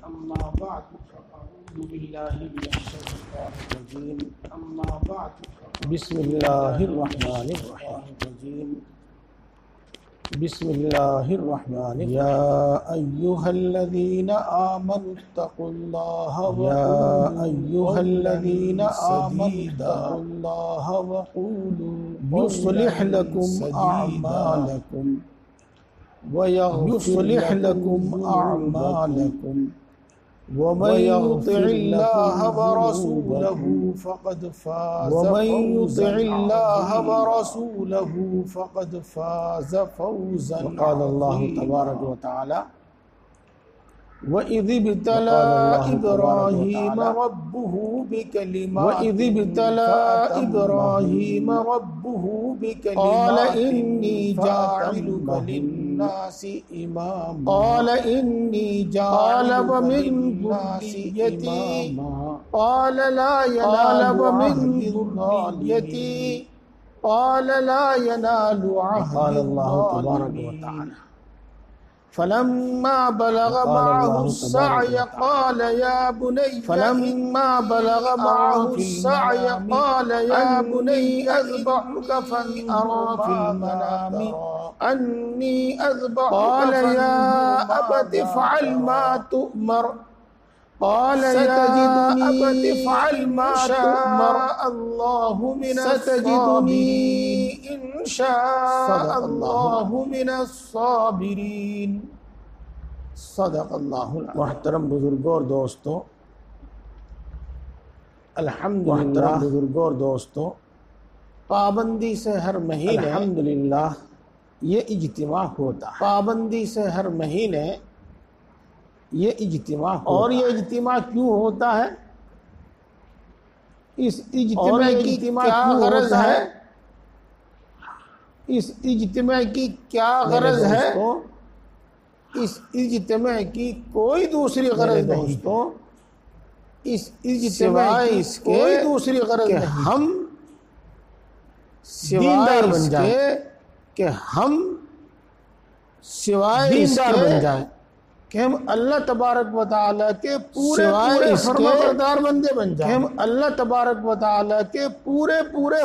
أما بعد فأعوذ بالله من الشيطان الرجيم أما بعد بسم الله الرحمن الرحيم بسم الله الرحمن الرحيم يا أيها الذين آمنوا اتقوا الله وقولوا يصلح لكم أعمالكم ويغفر لكم أعمالكم ومن يطع الله ورسوله فقد فاز فوزا قال الله تبارك وتعالى وَإِذِ ابْتَلَى إِبْرَاهِيمَ رَبُّهُ بِكَلِمَاتٍ قَالَ إِنِّي جَاعِلُكَ لِلنَّاسِ إِمَامًا قَالَ وَمِن ذُرِّيَّتِي قَالَ لَا يَنَالُ عَهْدِ الظَّالِمِينَ قَالَ لَا يَنَالُ عَهْدِ الظَّالِمِينَ فلما بلغ معه السعي قال يا بني أذبحك فأرى في المنام أني أذبحك قال يا أبت افعل ما تؤمر قال يا أبت افعل ما تؤمر ستجدني إن شاء الله من الصابرين صدق اللہ العظیم۔ محترم بزرگوں اور دوستوں، الحمدللہ پابندی سے ہر مہینے الحمدللہ یہ اجتماع ہوتا ہے، پابندی سے ہر مہینے یہ اجتماع ہوتا اور یہ اجتماع کیوں ہوتا ہے؟ اس اجتماع کی کیا غرض ہے؟ اس اجتماع کی کیا غرض ہے؟ اس اجتماع کی کوئی دوسری غرض نہیں، اس اجتماع کی کوئی دوسری غرض نہیں، ہم دیندار بن جائیں، کہ ہم دیندار بن جائیں، کہ ہم اللہ تبارک و تعالیٰ کے پورے فرمانبردار بندے بن جائیں، کہ ہم اللہ تبارک و تعالیٰ کے پورے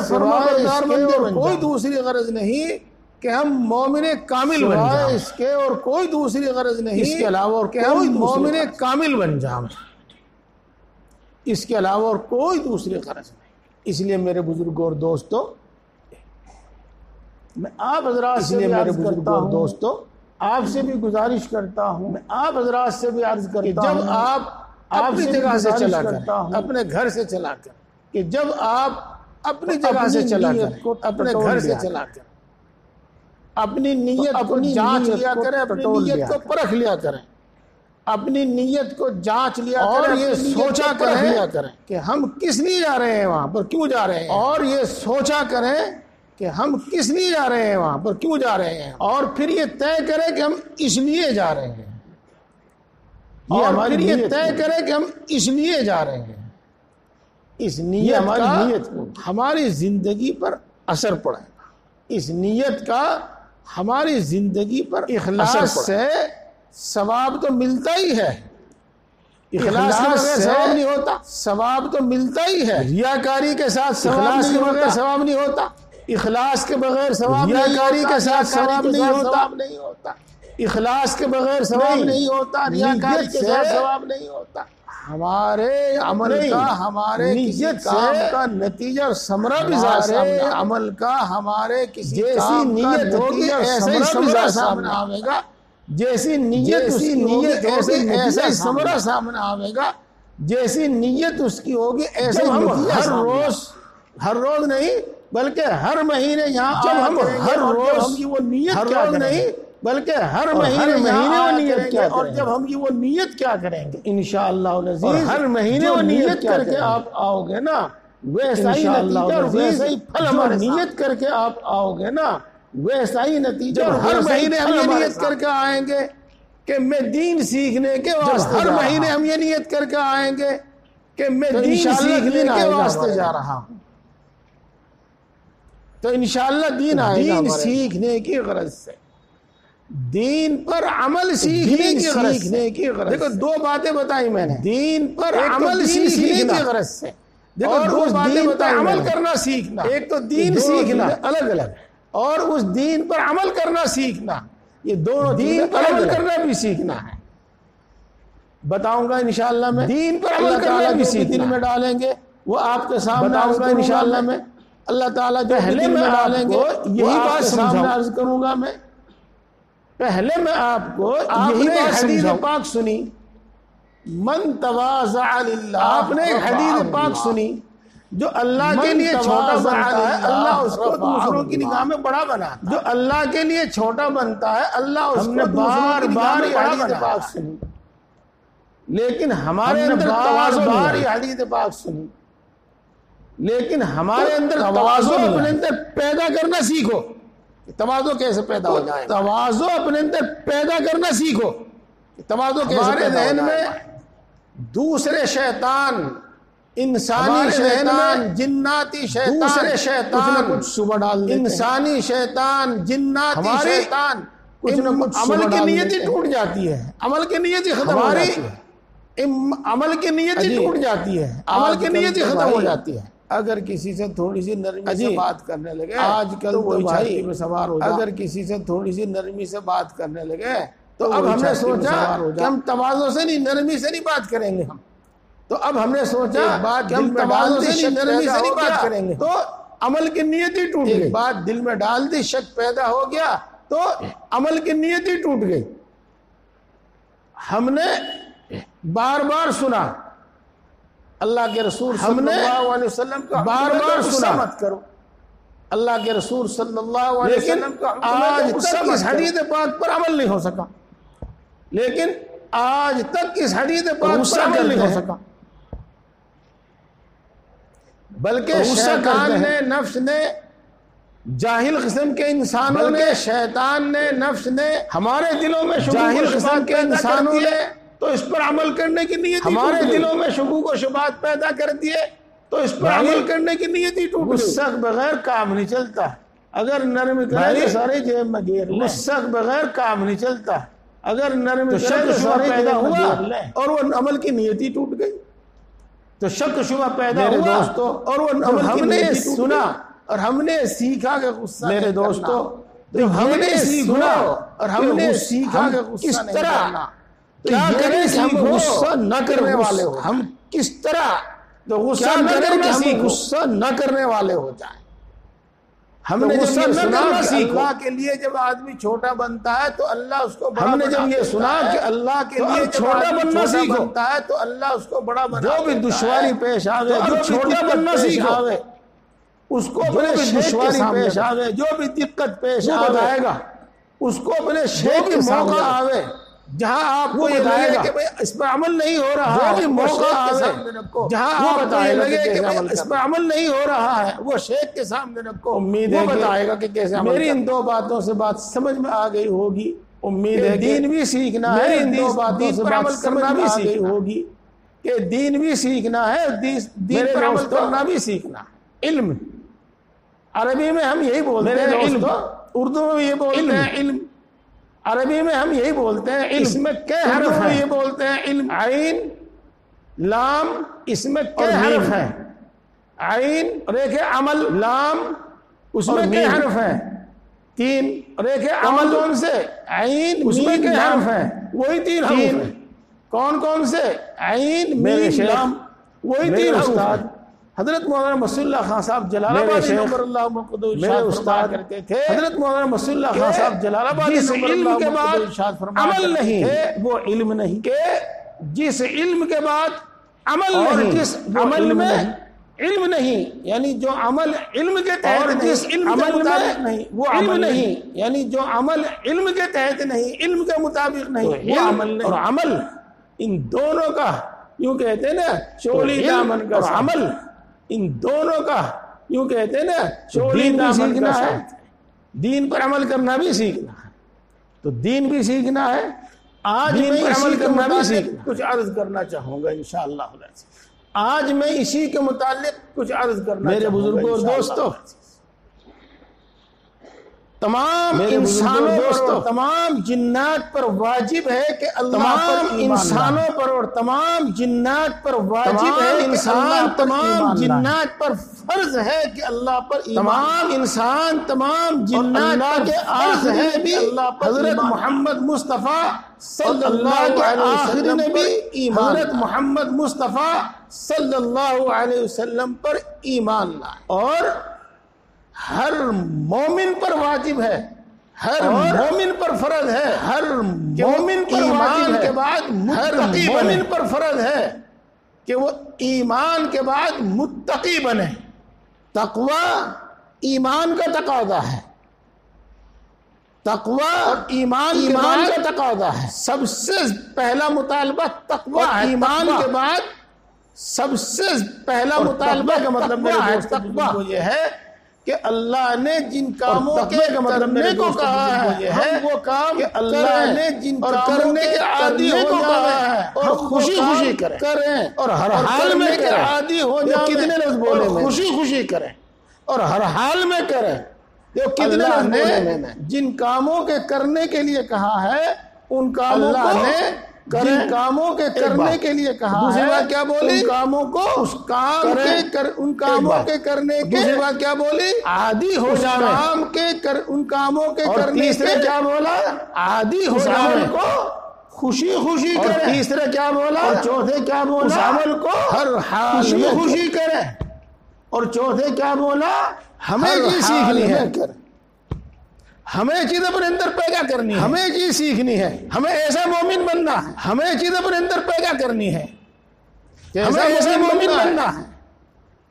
فرمانبردار بندے بن جائیں۔ کوئی دوسری غرض نہیں کہ ہم مومن کامل بن جائیں، اس کے اور کوئی دوسری غرض نہیں، اس کے علاوہ اور کہ ہم مومن کامل بن جائیں، اس کے علاوہ اور کوئی دوسری غرض نہیں۔ اس لیے میرے بزرگوں اور دوستوں، میں آپ حضرات سے بھی عرض کرتا ہوں، آپ سے بھی گزارش کرتا ہوں، میں آپ حضرات سے بھی عرض کرتا ہوں، جب آپ اپنی جگہ سے چلا کر، اپنے گھر سے چلا کر، کہ جب آپ اپنی جگہ سے چلا کر، اپنے گھر سے چلا کر اپنی نیت کو جانچ لیا کریں، اپنی نیت کو پرکھ لیا کریں، اپنی نیت کو جانچ لیا کریں، اور یہ سوچا کریں کہ ہم کس لیے جا رہے ہیں وہاں پر، کیوں جا رہے ہیں، اور یہ سوچا کریں کہ ہم کس لیے جا رہے ہیں وہاں پر، کیوں جا رہے ہیں، اور پھر یہ طے کریں کہ ہم اس لیے جا رہے ہیں، اور پھر یہ طے کریں کہ ہم اس لیے جا رہے ہیں۔ اس نیت ہماری کا نیت ہماری زندگی پر اثر پڑے گا، اس نیت کا ہماری زندگی پر اخلاص سے ثواب تو ملتا ہی ہے، اخلاص کے بغیر ثواب نہیں ہوتا، ثواب تو ملتا ہی ہے، ریاکاری کے ساتھ اخلاص کے بغیر ثواب نہیں ہوتا، اخلاص کے بغیر ثواب ریاکاری کے ساتھ ثواب نہیں ہوتا، اخلاص کے بغیر ثواب نہیں ہوتا، ریاکاری کے ساتھ ثواب نہیں ہوتا۔ ہمارے عمل کا، ہمارے کسی کام کا نتیجہ اور ثمرہ بھی ہمارے عمل کا، ہمارے کسی جیسی نیت ہوگی ایسا ہی ثمرہ سامنے آئے گا، جیسی نیت اس کی ہوگی ایسا ہی ثمرہ سامنے آئے گا، جیسی نیت اس کی ہوگی ایسا ہی نتیجہ ہر روز نہیں بلکہ ہر مہینے یہاں جب ہم ہر روز وہ نیت کیا نہیں بلکہ ہر مہینے وہ نیت کیا، اور جب ہم یہ وہ نیت کیا کریں گے انشاءاللہ العزیز، ہر مہینے وہ نیت کر کے آپ آؤ گے نا، ویسا ہی نتیجہ اور ویسا ہی پھل ہمارے نیت کر کے آپ آؤ گے نا، ویسا ہی نتیجہ، اور ہر مہینے ہم یہ نیت کر کے آئیں گے کہ میں دین سیکھنے کے واسطے، ہر مہینے ہم یہ نیت کر کے آئیں گے کہ میں دین سیکھنے کے واسطے جا رہا ہوں، تو انشاءاللہ دین آئے گا، دین سیکھنے کی غرض سے دین پر عمل سیکھنے کی غرض دیکھو دو باتیں بتائی میں نے، دین پر عمل سیکھنے کی غرض سے، دیکھو دو باتیں بتائی، عمل کرنا سیکھنا، ایک تو دین سیکھنا الگ الگ، اور اس دین پر عمل کرنا سیکھنا، یہ دونوں دین پر عمل کرنا بھی سیکھنا ہے۔ بتاؤں گا انشاءاللہ میں، دین پر عمل کرنا بھی سیکھنا، دل میں ڈالیں گے وہ آپ کے سامنے عرض کروں گا انشاءاللہ میں، اللہ تعالیٰ جو دل میں ڈالیں گے یہی بات سامنے عرض کروں گا میں۔ پہلے میں آپ کو یہی بات حدیث پاک سنی، من تواضع للہ، آپ نے ایک حدیث پاک سنی، جو اللہ کے لیے چھوٹا بنتا ہے اللہ اس کو دوسروں کی نگاہ میں بڑا بناتا ہے، جو اللہ کے لیے چھوٹا بنتا ہے اللہ اس کو بار بار یہ حدیث پاک سنی، لیکن ہمارے اندر بار یہ حدیث پاک سنی، لیکن ہمارے اندر تواضع اپنے اندر پیدا کرنا سیکھو۔ تواضع کیسے پیدا ہو جائے؟ تواضع اپنے اندر پیدا کرنا سیکھو۔ تواضع کیسے ہمارے ذہن میں دوسرے شیطان، انسانی شیطان، جناتی شیطان، دوسرے شیطان کچھ صبح ڈال دیتے ہیں، انسانی شیطان، جناتی شیطان کچھ نہ کچھ عمل کی نیت ہی ٹوٹ جاتی ہے، عمل کی نیت ہی ختم ہو جاتی ہے، عمل کی نیت ہی ٹوٹ جاتی ہے، عمل کی نیت ہی ختم ہو جاتی ہے۔ اگر کسی سے تھوڑی سی نرمی سے بات کرنے لگے، آج کل تو چھاتی میں سوار ہو جائے، اگر کسی سے تھوڑی سی نرمی سے بات کرنے لگے تو اب ہم نے سوچا کہ ہم تواضع سے نہیں نرمی سے نہیں بات کریں گے، ہم تو اب ہم نے سوچا کہ ہم تواضع سے نہیں نرمی سے نہیں بات کریں گے، تو عمل کی نیت ہی ٹوٹ گئی، بات دل میں ڈال دی، شک پیدا ہو گیا تو عمل کی نیت ہی ٹوٹ گئی۔ ہم نے بار بار سنا اللہ کے رسول صلی اللہ علیہ وسلم کا، بار بار سنا مت کرو اللہ کے رسول صلی اللہ علیہ وسلم کا، آج تک اس حدیث پاک پر عمل نہیں ہو سکا، لیکن آج تک اس حدیث پاک پر عمل نہیں ہو سکا، بلکہ شیطان نے، نفس نے، جاہل قسم کے انسانوں نے، شیطان نے، نفس نے ہمارے دلوں میں جاہل قسم کے انسانوں نے تو اس پر عمل کرنے کی نیت ہمارے دلوں میں شکوک و شبہات پیدا کر دیے تو اس پر عمل کرنے کی نیت ہی ٹوٹ گئی۔ غصہ بغیر کام نہیں چلتا، اگر نرم کرے تو سارے جیب میں گیر لیں، غصہ بغیر کام نہیں چلتا، اگر نرم کرے تو سارے پیدا ہوا اور وہ عمل کی نیت ہی ٹوٹ گئی، تو شک شبہ پیدا ہوا دوستو، اور وہ عمل کی نیت ہی سنا اور ہم نے سیکھا کہ غصہ میرے دوستو، ہم نے سیکھا اور ہم نے سیکھا کہ کس طرح کیا کریں کہ ہم غصہ نہ کرنے والے ہو، ہم کس طرح تو غصہ نہ کرنے کہ ہم غصہ نہ کرنے والے ہو جائیں۔ ہم نے غصہ نہ کرنا سیکھا، اللہ کے لیے جب آدمی چھوٹا بنتا ہے تو اللہ اس کو بڑا، ہم نے جب یہ سنا کہ اللہ کے لیے چھوٹا بننا سیکھتا ہے تو اللہ اس کو بڑا بنا، جو بھی دشواری پیش آوے، جو چھوٹا بننا سیکھو، اس کو اپنے دشواری پیش آوے، جو بھی دقت پیش آئے گا اس کو اپنے شیخ کے موقع آوے جہاں آپ کو یہ لگے کہ اس پر عمل نہیں ہو رہا ہے، جو بھی موقع آوے جہاں آپ کو یہ لگے کہ اس پر عمل نہیں ہو رہا ہے، وہ شیخ کے سامنے رکھو، امید ہے بتائے گا کہ کیسے عمل۔ میری ان دو باتوں سے بات سمجھ میں آ گئی ہوگی، امید ہے دین بھی سیکھنا ہے، ان دو باتوں سے بات کرنا بھی سیکھ ہوگی کہ دین بھی سیکھنا ہے، دین پر عمل کرنا بھی سیکھنا۔ علم عربی میں ہم یہی بولتے ہیں علم، اردو میں یہ بولتے ہیں علم، عربی میں ہم یہی بولتے ہیں علم، اس میں کئی حرف ہیں، یہ بولتے ہیں علم، عین لام، اس میں کئی حرف ہیں، عین اور ایک ہے عمل، لام اس میں کئی حرف ہیں، تین، اور ایک ہے عمل، کون سے؟ عین، اس میں کئی حرف ہیں، وہی تین حرف ہیں، کون کون سے؟ عین، میم، لام، وہی تین حرف ہیں۔ حضرت مولانا مسعود اللہ خان صاحب جلال آبادی نور اللہ مقدس میرے استاد کرتے تھے، حضرت مولانا مسعود اللہ خان صاحب جلال آبادی جس علم کے بعد عمل نہیں وہ علم نہیں، کہ جس علم کے بعد عمل نہیں، جس عمل میں علم نہیں، یعنی جو عمل علم کے تحت، جس علم کے مطابق نہیں وہ علم نہیں، یعنی جو عمل علم کے تحت نہیں، علم کے مطابق نہیں وہ عمل نہیں، اور عمل ان دونوں کا، یوں کہتے ہیں نا چولی دامن کا عمل، ان دونوں کا یوں کہتے ہیں نا چولی دامن کا ساتھ، دین پر عمل کرنا بھی سیکھنا ہے، تو دین بھی سیکھنا ہے، آج میں عمل کرنا بھی سیکھنا۔ کچھ عرض کرنا چاہوں گا انشاءاللہ، آج میں اسی کے متعلق کچھ عرض کرنا میرے بزرگوں اور دوستوں، تمام انسانوں پر اور تمام جنات پر واجب ہے کہ تمام انسانوں پر اور تمام جنات پر واجب ہے انسان تمام جنات پر فرض ہے کہ اللہ پر تمام انسان تمام جنات کے فرض ہے بھی اللہ پر حضرت محمد مصطفیٰ صلی اللہ علیہ وسلم پر حضرت محمد مصطفیٰ صلی اللہ علیہ وسلم پر ایمان لائے، اور ہر مومن پر واجب ہے، ہر مومن پر فرض ہے، ہر مومن پر ایمان کے بعد ہر مومن پر فرض ہے کہ وہ ایمان کے بعد متقی بنے۔ تقوی ایمان کا تقاضا ہے، تقوی اور ایمان کا تقاضا ہے۔ سب سے پہلا مطالبہ تقوی ہے، ایمان کے بعد سب سے پہلا مطالبہ کا مطلب تقوی یہ ہے کہ اللہ نے جن کاموں کے کرنے کو کہا ہے ہم وہ کام کہ اللہ نے جن کاموں کے عادی ہو جائے اور خوشی خوشی کریں اور ہر حال میں عادی ہو جائیں، کتنے لفظ بولے خوشی خوشی کریں اور ہر حال میں کریں۔ کتنے لفظ نے جن کاموں کے کرنے کے لیے کہا ہے ان کاموں نے جن کاموں کے کرنے کے لیے کہا ہے، دوسری بات کیا بولی؟ ان کاموں کو اس کام کے ان کاموں کے کرنے کے، دوسری بات کیا بولی؟ عادی ہو جانا ان کاموں کے کرنے سے کیا بولا؟ عادی ہو جانے کو خوشی خوشی کریں، تیسرے کیا بولا؟ اور چوتھے کیا بولا؟ اس عمل کو ہر حال میں خوشی کریں، اور چوتھے کیا بولا؟ ہمیں چیز سیکھنی ہے، ہمیں چیز اپنے اندر پیدا کرنی ہے، ہمیں چیز سیکھنی ہے، ہمیں ایسا مومن بننا ہے، ہمیں چیز اپنے اندر پیدا کرنی ہے، ہمیں ایسا مومن بننا ہے،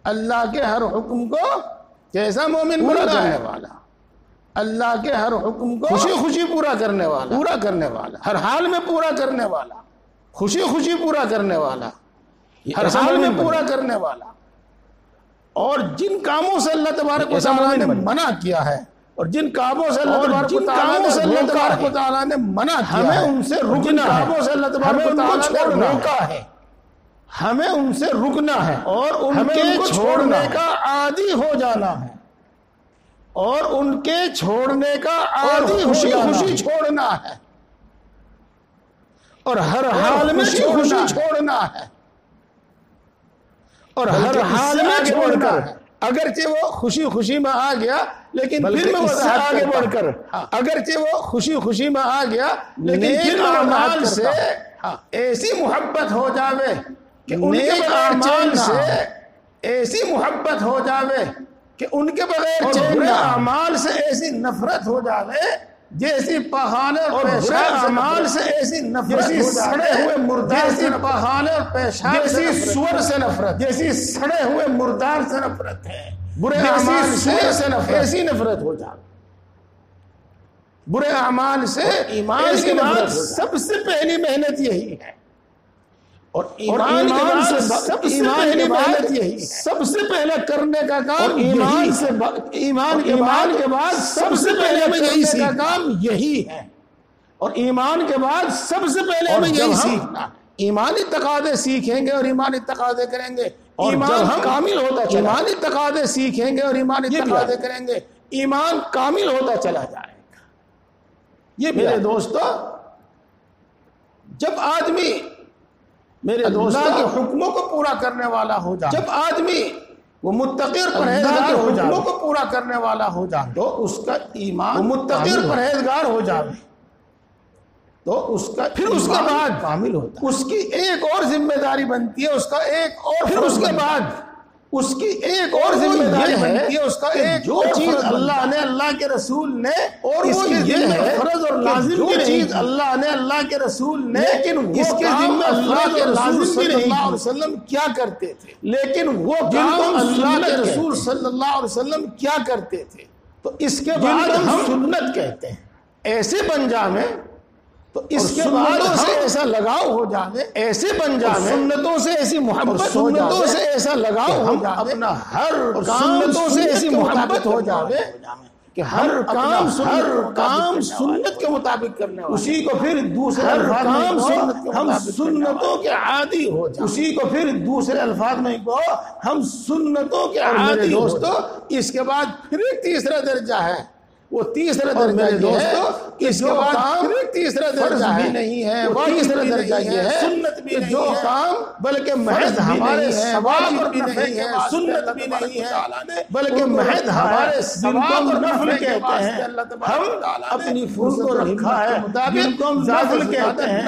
اللہ کے ہر حکم کو کیسا مومن پورا کرنے والا، اللہ کے ہر حکم کو خوشی خوشی پورا کرنے والا، ہر حال میں پورا کرنے والا، خوشی خوشی پورا کرنے والا، ہر حال میں پورا کرنے والا، اور جن کاموں سے اللہ تبارک و تعالیٰ نے منع کیا ہے اور جن کاموں سے اللہ تبارک و تعالیٰ نے منع کیا ہے ہمیں ان سے رکنا ہے، کاموں سے اللہ تبارک و تعالیٰ نے روکا ہے ہمیں ان سے رکنا ہے اور ان کے چھوڑنے کا عادی ہو جانا ہے، اور ان کے چھوڑنے کا عادی خوشی خوشی چھوڑنا ہے، اور ہر حال میں خوشی چھوڑنا ہے، اور ہر حال میں چھوڑنا ہے۔ اگرچہ وہ خوشی خوشی میں آ گیا لیکن پھر میں اس سے آگے بڑھ کر اگرچہ وہ خوشی خوشی میں آ گیا لیکن پھر اعمال سے ایسی محبت ہو جاوے کہ ان کے اعمال سے ایسی محبت ہو جاوے کہ ان کے بغیر برے اعمال سے ایسی نفرت ہو جاوے جیسی پخانے اور پیشاب اعمال سے ایسی نفرت ہو جاوے، سڑے ہوئے مردار سے پخانے اور پیشاب جیسی سور سے نفرت، جیسی سڑے ہوئے مردار سے نفرت ہے، برے اعمال سے ایسی نفرت ہو جاوے، برے اعمال سے ایمان کے بعد سب سے پہلی محنت یہی ہے، اور ایمان کے بعد سب سے پہلی محنت یہی ہے، سب سے پہلے کرنے کا کام ایمان سے ایمان کے بعد سب سے پہلے کرنے کا کام یہی ہے، اور ایمان کے بعد سب سے پہلے ہمیں یہی سیکھنا، ایمانی تقاضے سیکھیں گے اور ایمانی تقاضے کریں گے، ایمان کامل ہوتا چلا، ایمانی تقاضے سیکھیں گے اور ایمانی تقاضے کریں گے، ایمان کامل ہوتا چلا جائے گا۔ یہ میرے دوستو، جب آدمی میرے اللہ کے حکموں کو پورا کرنے والا ہو جائے، جب آدمی وہ متقی اور پرہیزگار ہو جائے، حکموں کو پورا کرنے والا ہو جائے تو اس کا ایمان متقی اور پرہیزگار ہو جائے تو اس کا پھر اس کے بعد کامل ہوتا ہے، اس کی ایک اور ذمہ داری بنتی ہے، اس کا ایک اور پھر اس کے بعد اس کی ایک اور ذمہ داری بنتی ہے، اس کا ایک جو چیز اللہ نے اللہ کے رسول نے اور اس کے ذمہ فرض اور لازم کی چیز اللہ نے اللہ کے رسول نے لیکن اس کے ذمہ اللہ کے رسول صلی اللہ علیہ وسلم کیا کرتے تھے، لیکن وہ کام اللہ کے رسول صلی اللہ علیہ وسلم کیا کرتے تھے تو اس کے بعد ہم سنت کہتے ہیں، ایسے بن جائیں تو اس کے بعد سے ایسا لگاؤ ہو جائے، ایسے بن جائے سنتوں سے ایسی محبت، سنتوں سے ایسا لگاؤ ہو جائے، اپنا ہر سنتوں سے ایسی محبت ہو جائے کہ ہر کام سنت کے مطابق کرنے والا، اسی کو پھر دوسرے الفاظ میں ہم سنتوں کے عادی ہو جائیں، اسی کو پھر دوسرے الفاظ میں ہم سنتوں کے عادی ہو جائیں۔ دوستو اس کے بعد پھر ایک تیسرا درجہ ہے وہ تیسرا درجہ یہ ہے کہ اس کے بعد تیسرا درجہ بھی نہیں ہے، تیسرا درجہ یہ ہے سنت بھی جو کام بلکہ محض ہمارے ثواب اور نفع کے سنت بھی نہیں ہے بلکہ محض ہمارے ثواب اور نفل کہتے ہیں، ہم اپنی فرصت کو رکھا ہے مطابق نفل کہتے ہیں،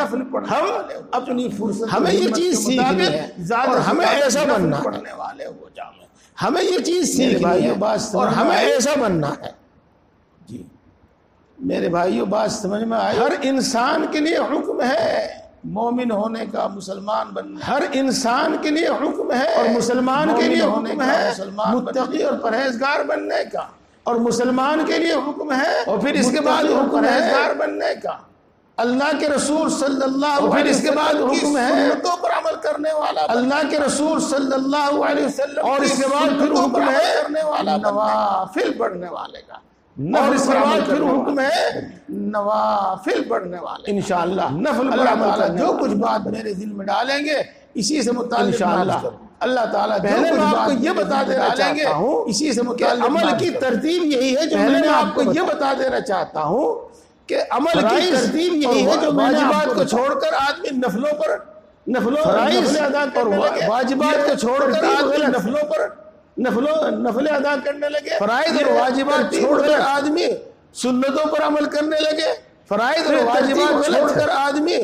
ہم اپنی فرصت ہمیں یہ چیز سیکھنی ہے اور ہمیں ایسا بننا ہے، ہمیں یہ چیز سیکھنی ہے اور ہمیں ایسا بننا ہے۔ جی میرے بھائیو بات سمجھ میں آئی؟ ہر انسان کے لیے حکم ہے مومن ہونے کا، مسلمان بننا، ہر انسان کے لیے حکم ہے اور مسلمان کے لیے حکم ہے متقی اور پرہیزگار بننے کا، اور مسلمان کے لیے حکم ہے اور پھر اس کے بعد حکم ہے پرہیزگار بننے کا۔ اللہ کے رسول صلی اللہ علیہ وسلم اس کے بعد حکم ہے سنتوں پر عمل کرنے والا، اللہ کے رسول صلی اللہ علیہ وسلم اور اس کے بعد پھر حکم ہے کرنے والا نوافل پڑھنے والے کا، اور اس کے بعد پھر حکم ہے نوافل پڑھنے والے، انشاءاللہ نفل پر عمل کرنے، جو کچھ بات میرے دل میں ڈالیں گے اسی سے متعلق انشاءاللہ اللہ تعالیٰ پہلے میں آپ کو یہ بتا دینا چاہتا ہوں، اسی سے متعلق عمل کی ترتیب یہی ہے جو میں نے آپ کو یہ بتا دینا چاہتا ہوں کہ عمل کی ترتیب یہی ہے جو واجبات کو چھوڑ کر آدمی نفل واجبات کو چھوڑ کر آدمی نفل ادا کرنے لگے، فرائض اور واجبات چھوڑ کر آدمی سنتوں پر عمل کرنے لگے، فرائض اور واجبات چھوڑ کر آدمی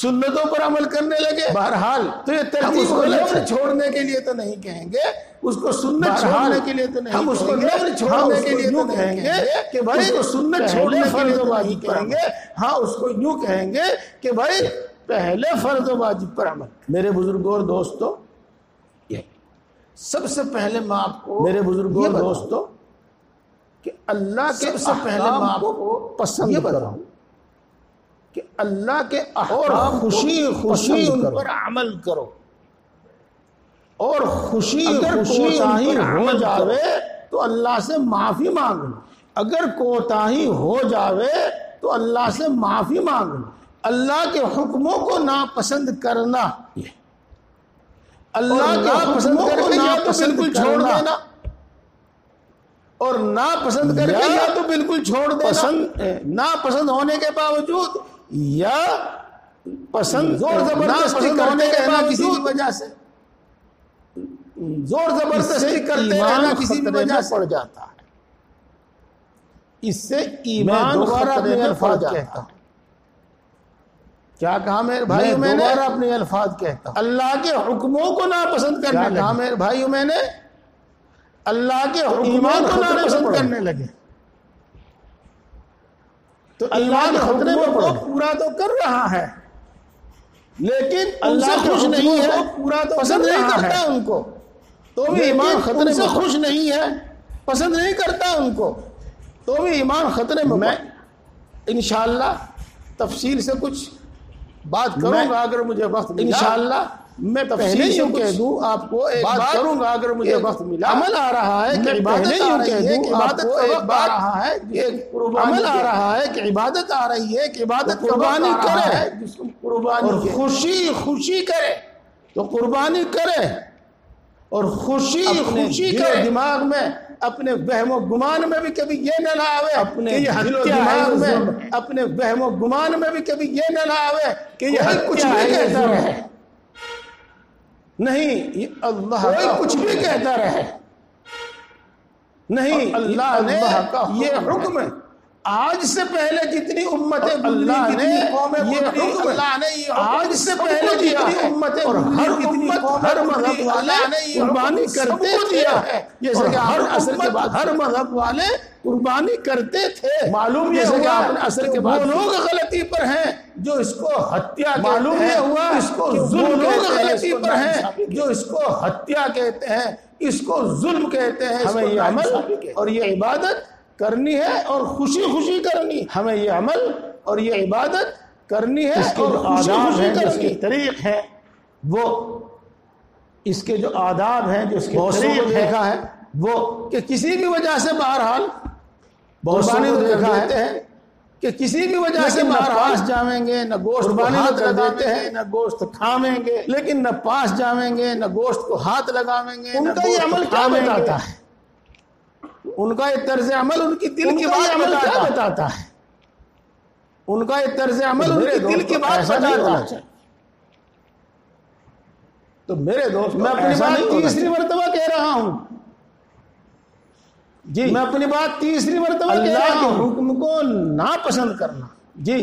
سنتوں پر عمل کرنے لگے۔ بہرحال تو یہ ترتیب نفل چھوڑنے کے لیے تو نہیں کہیں گے، اس کو سنت چھوڑنے کے لیے تو نہیں، ہم اس کو نفل چھوڑنے کے لیے تو کہیں گے کہ بھائی اس کو سنت چھوڑنے فرض و واجب کہیں گے، ہاں اس کو یوں کہیں گے کہ بھائی پہلے فرض و واجب پر عمل۔ میرے بزرگوں اور دوستوں، سب سے پہلے میں آپ کو میرے بزرگوں اور دوستوں کہ اللہ کے سب سے پہلے میں آپ کو پسند کروں کہ اللہ کے احکام خوشی ان پر عمل کرو، اور خوشی ہو جاوے تو اللہ سے معافی مانگ لو، اگر کوتاہی ہو جاوے تو اللہ سے معافی مانگ لو۔ اللہ کے حکموں کو ناپسند کرنا، اللہ کے حکموں کو بالکل چھوڑ دینا، اور ناپسند کر کے یا تو بالکل چھوڑ دینا، ناپسند ہونے کے باوجود یا پسند زور زبردستی کرنے کے باوجود کسی بھی وجہ سے زور زبردستی کرتے رہنا کسی بھی وجہ سے پڑ جاتا ہے، اس سے ایمان دوبارہ اپنے الفاظ کہتا ہوں، کیا کہا میرے بھائیو میں نے؟ دوبارہ اپنے الفاظ کہتا ہوں، اللہ کے حکموں کو ناپسند کرنے لگے، کہا میرے بھائیو میں نے؟ اللہ کے حکموں کو ناپسند کرنے لگے تو اللہ کے حکموں کو پورا تو کر رہا ہے لیکن اللہ خوش نہیں ہے، پورا تو پسند نہیں کرتا ان کو، تو بھی ایمان خطرے سے خوش نہیں ہے، پسند نہیں کرتا ان کو، تو بھی ایمان خطرے میں۔ میں انشاءاللہ تفصیل سے کچھ بات کروں گا اگر مجھے وقت ملا، انشاءاللہ میں پہلے یوں کہہ دوں آپ کو ایک بات کروں گا اگر مجھے وقت ملا، عمل آ رہا ہے کہ عبادت آ رہی ہے کہ عبادت کا وقت آ رہا ہے، عمل آ رہا ہے کہ عبادت آ رہی ہے کہ عبادت قربانی کرے، جس کو قربانی اور خوشی کرے تو قربانی کرے، اور خوشی کرے، دماغ میں اپنے وہم و گمان میں بھی کبھی یہ نہ لاوے اپنے دماغ میں اپنے وہم و گمان میں بھی کبھی یہ نہ لاوے کہ یہ کچھ بھی کہتا رہے، نہیں یہ اللہ کوئی کچھ بھی کہتا رہے، نہیں اللہ نے یہ حکم آج سے پہلے جتنی امتیں اللہ نے یہ حکم آج سے پہلے جتنی امتیں اور ہر امت ہر مذہب والے قربانی کرتے دیا ہے، جیسے کہ ہر عصر کے بعد ہر مذہب والے قربانی کرتے تھے، معلوم یہ ہوا عصر کے بعد وہ لوگ غلطی پر ہیں جو اس کو ہتیا، معلوم یہ ہوا اس کو ظلم، لوگ غلطی پر ہیں جو اس کو ہتیا کہتے ہیں، اس کو ظلم کہتے ہیں۔ ہمیں یہ عمل اور یہ عبادت کرنی ہے اور خوشی کرنی، ہمیں یہ عمل اور یہ عبادت کرنی ہے اور خوشی کرنی، طریق ہے وہ اس کے جو آداب ہیں جو اس کے طریق دیکھا ہے وہ کہ کسی بھی وجہ سے بہرحال قربانی دیکھا ہے کہ کسی بھی وجہ سے نہ پاس جاویں گے نہ گوشت قربانی کر دیتے ہیں، نہ گوشت کھاویں گے، لیکن نہ پاس جاویں گے نہ گوشت کو ہاتھ لگاویں گے، ان کا یہ عمل کیا بتاتا ہے؟ ان کا یہ طرز عمل ان کی دل کی بات بتاتا ہے، ان کا یہ طرز عمل ان کی دل کی بات بتاتا ہے۔ تو میرے دوست میں اپنی بات تیسری مرتبہ کہہ رہا ہوں، جی میں اپنی بات تیسری مرتبہ کہہ رہا ہوں، اللہ کے حکم کو ناپسند کرنا، جی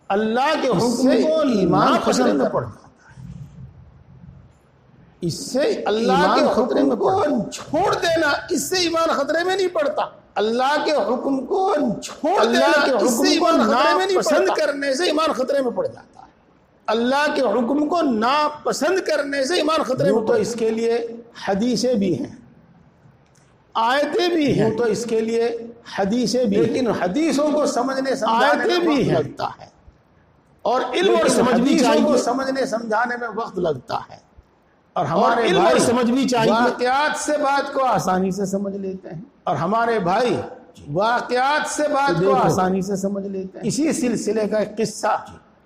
اللہ کے حکم کو ایمان پسند نہ پڑنا، اس سے اللہ کے حکم کو چھوڑ دینا، اس سے ایمان خطرے میں نہیں پڑتا۔ اللہ کے حکم کو چھوڑ دینا، اس سے ایمان خطرے میں نہیں پڑتا۔ پسند کرنے سے ایمان خطرے میں پڑ جاتا ہے، اللہ کے حکم کو ناپسند کرنے سے ایمان خطرے میں۔ تو اس کے لیے حدیثیں بھی ہیں، آیتیں بھی ہیں، تو اس کے لیے حدیثیں بھی، لیکن حدیثوں کو سمجھنے سمجھانے میں وقت لگتا ہے، اور علم اور حدیثوں کو سمجھنے سمجھانے میں وقت لگتا ہے، اور ہمارے بھائی سمجھ بھی چاہیے، واقعات سے بات کو آسانی سے سمجھ لیتے ہیں، اور ہمارے بھائی واقعات سے بات کو آسانی سے سمجھ لیتے ہیں۔ اسی سلسلے کا ایک قصہ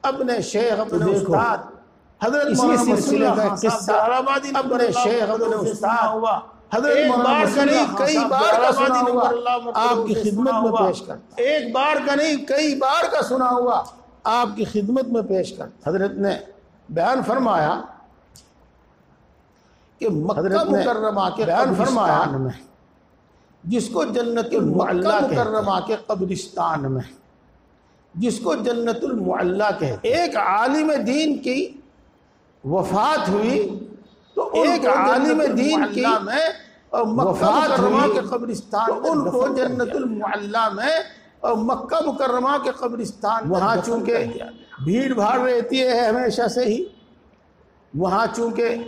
اپنے شیخ اپنے استاد حضرت اسی سلسلے کا ایک قصہ اپنے شیخ اپنے استاد حضرت کئی بار کا سنا ہوا، آپ کی خدمت میں پیش کرتا، ایک بار کا نہیں کئی بار کا سنا ہوا آپ کی خدمت میں پیش کرتا۔ حضرت نے بیان فرمایا کہ مکہ مکرمہ کے بیان فرمایا جس کو جنت المعلی مکرمہ کے قبرستان میں، جس کو جنت المعلی کہتے، ایک عالم دین کی وفات ہوئی تو ایک عالم دین کی اور مکہ مکرمہ کے قبرستان ان کو جنت المعلی میں اور مکہ مکرمہ کے قبرستان، وہاں چونکہ بھیڑ بھاڑ رہتی ہے ہمیشہ سے ہی، وہاں چونکہ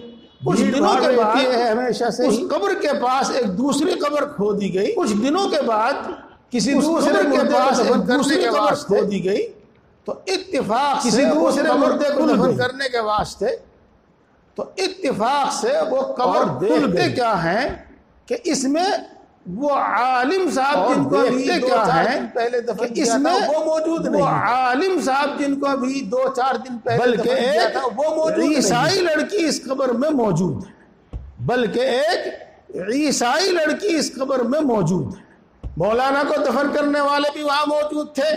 کچھ دنوں کے بعد ہمیشہ سے اس قبر کے پاس ایک دوسری قبر کھودی گئی، کچھ دنوں کے بعد کسی دوسرے کے پاس ایک دوسری قبر کھودی گئی، تو اتفاق کسی دوسرے مردے کو دفن کرنے کے واسطے، تو اتفاق سے وہ قبر دیکھتے کیا ہیں کہ اس میں وہ عالم صاحب جن کو دیکھتے کیا ہیں پہلے دفن کیا تھا وہ موجود نہیں، وہ عالم صاحب جن کو ابھی 2-4 دن پہلے دفن کیا تھا وہ موجود نہیں، عیسائی لڑکی اس قبر میں موجود ہے، بلکہ ایک عیسائی لڑکی اس قبر میں موجود ہے۔ مولانا کو دفن کرنے والے بھی وہاں موجود تھے،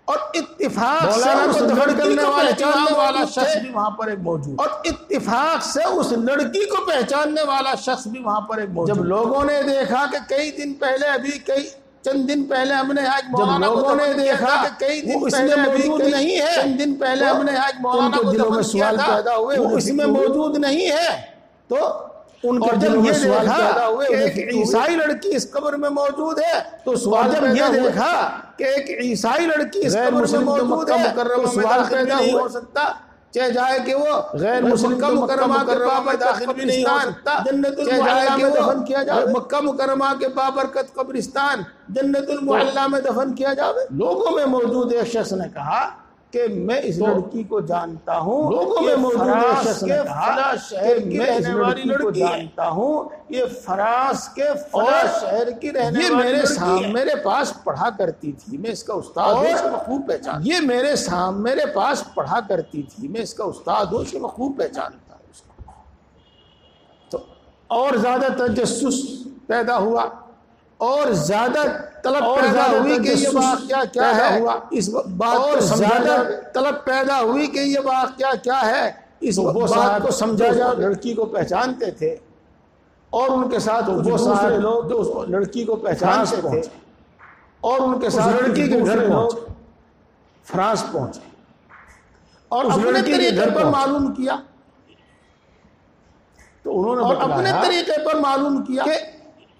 اور اتفاق سے اس دفن کرنے والا شخص بھی وہاں پر ایک موجود، اور اتفاق سے اس لڑکی کو پہچاننے والا شخص بھی وہاں پر ایک موجود۔ جب لوگوں نے دیکھا کہ کئی دن پہلے ابھی چند دن پہلے ہم نے آج مولانا کو دفن کیا تھا کہ کئی دن پہلے ابھی نہیں ہے، چند دن پہلے ہم نے آج مولانا کو دفن کیا تھا وہ اس میں موجود نہیں ہے، تو ان کے دل میں سوال پیدا ہوئے کہ ایک عیسائی لڑکی اس قبر میں موجود ہے، تو سوال جب یہ دیکھا کہ ایک عیسائی لڑکی اس قبر میں موجود ہے تو سوال پیدا نہیں ہو سکتا، چاہے جائے کہ وہ غیر مسلم مکہ مکرمہ کے بابر داخل بھی نہیں ہو سکتا، جنت المعلی میں دفن کیا جائے، مکہ مکرمہ کے بابرکت قبرستان جنت المعلی میں دفن کیا جائے۔ لوگوں میں موجود ایک شخص نے کہا کہ میں اس لڑکی کو جانتا ہوں، لوگوں میں موجود ایک شخص نے کہا کہ میں اس لڑکی کو جانتا ہوں، یہ فراس کے فلاں شہر کی رہنے والی میرے پاس پڑھا کرتی تھی، میں اس کا استاد ہوں، اس کو خوب پہچانتا، یہ میرے پاس پڑھا کرتی تھی، میں اس کا استاد ہوں، اس کو خوب پہچانتا ہوں اس کو۔ تو اور زیادہ تجسس پیدا ہوا، اور زیادہ طلب پیدا ہوئی کہ یہ واقعہ کیا ہے، اس بات کو زیادہ طلب پیدا ہوئی کہ یہ واقعہ کیا ہے، اس بات کو سمجھا جا۔ لڑکی کو پہچانتے تھے، اور ان کے ساتھ وہ سارے لوگ جو اس لڑکی کو پہچانتے تھے، اور ان کے ساتھ لڑکی کے گھر پہنچے، فرانس پہنچے، اور اپنے طریقے پر معلوم کیا، تو انہوں نے اپنے طریقے پر معلوم کیا کہ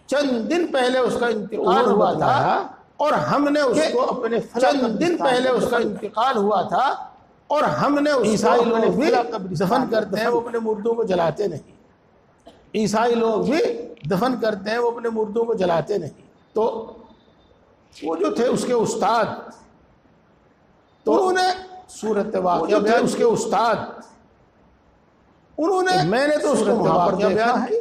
چند دن پہلے اس کا انتقال ہوا تھا، اور ہم نے اس کو اپنے چند دن پہلے اس کا انتقال ہوا تھا، اور ہم نے عیسائی لوگ بھی دفن کرتے ہیں وہ اپنے مردوں کو جلاتے نہیں، عیسائی لوگ بھی دفن کرتے ہیں وہ اپنے مردوں کو جلاتے نہیں۔ تو وہ جو تھے اس کے استاد، تو انہوں نے صورت واقعہ بیان، اس کے استاد انہوں نے، میں نے تو اس کو وہاں پر بیان کی،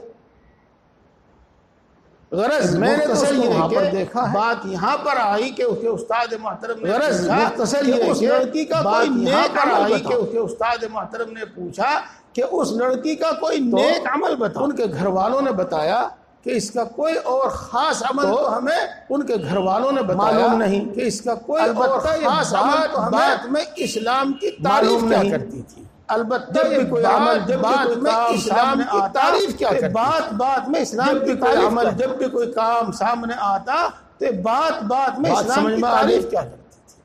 غرض میں نے تو وہاں پر دیکھا ہے، بات یہاں پر آئی کہ اس کے استاد محترم نے غرض مختصر یہ اس لڑکی کا کوئی نیک عمل آئی کہ اس کے استاد محترم نے پوچھا کہ اس لڑکی کا کوئی نیک عمل بتا، ان کے گھر والوں نے بتایا کہ اس کا کوئی اور خاص عمل تو ہمیں ان کے گھر والوں نے معلوم نہیں کہ اس کا کوئی اور خاص عمل تو ہمیں میں اسلام کی تعریف کیا کرتی تھی. البتہ جب بھی کوئی عمل بات میں اسلام کی تعریف کیا کرتی تھی. بات میں اسلام کی تعریف عمل جب بھی کوئی کام سامنے آتا تو بات میں اسلام کی تعریف کیا کرتی تھی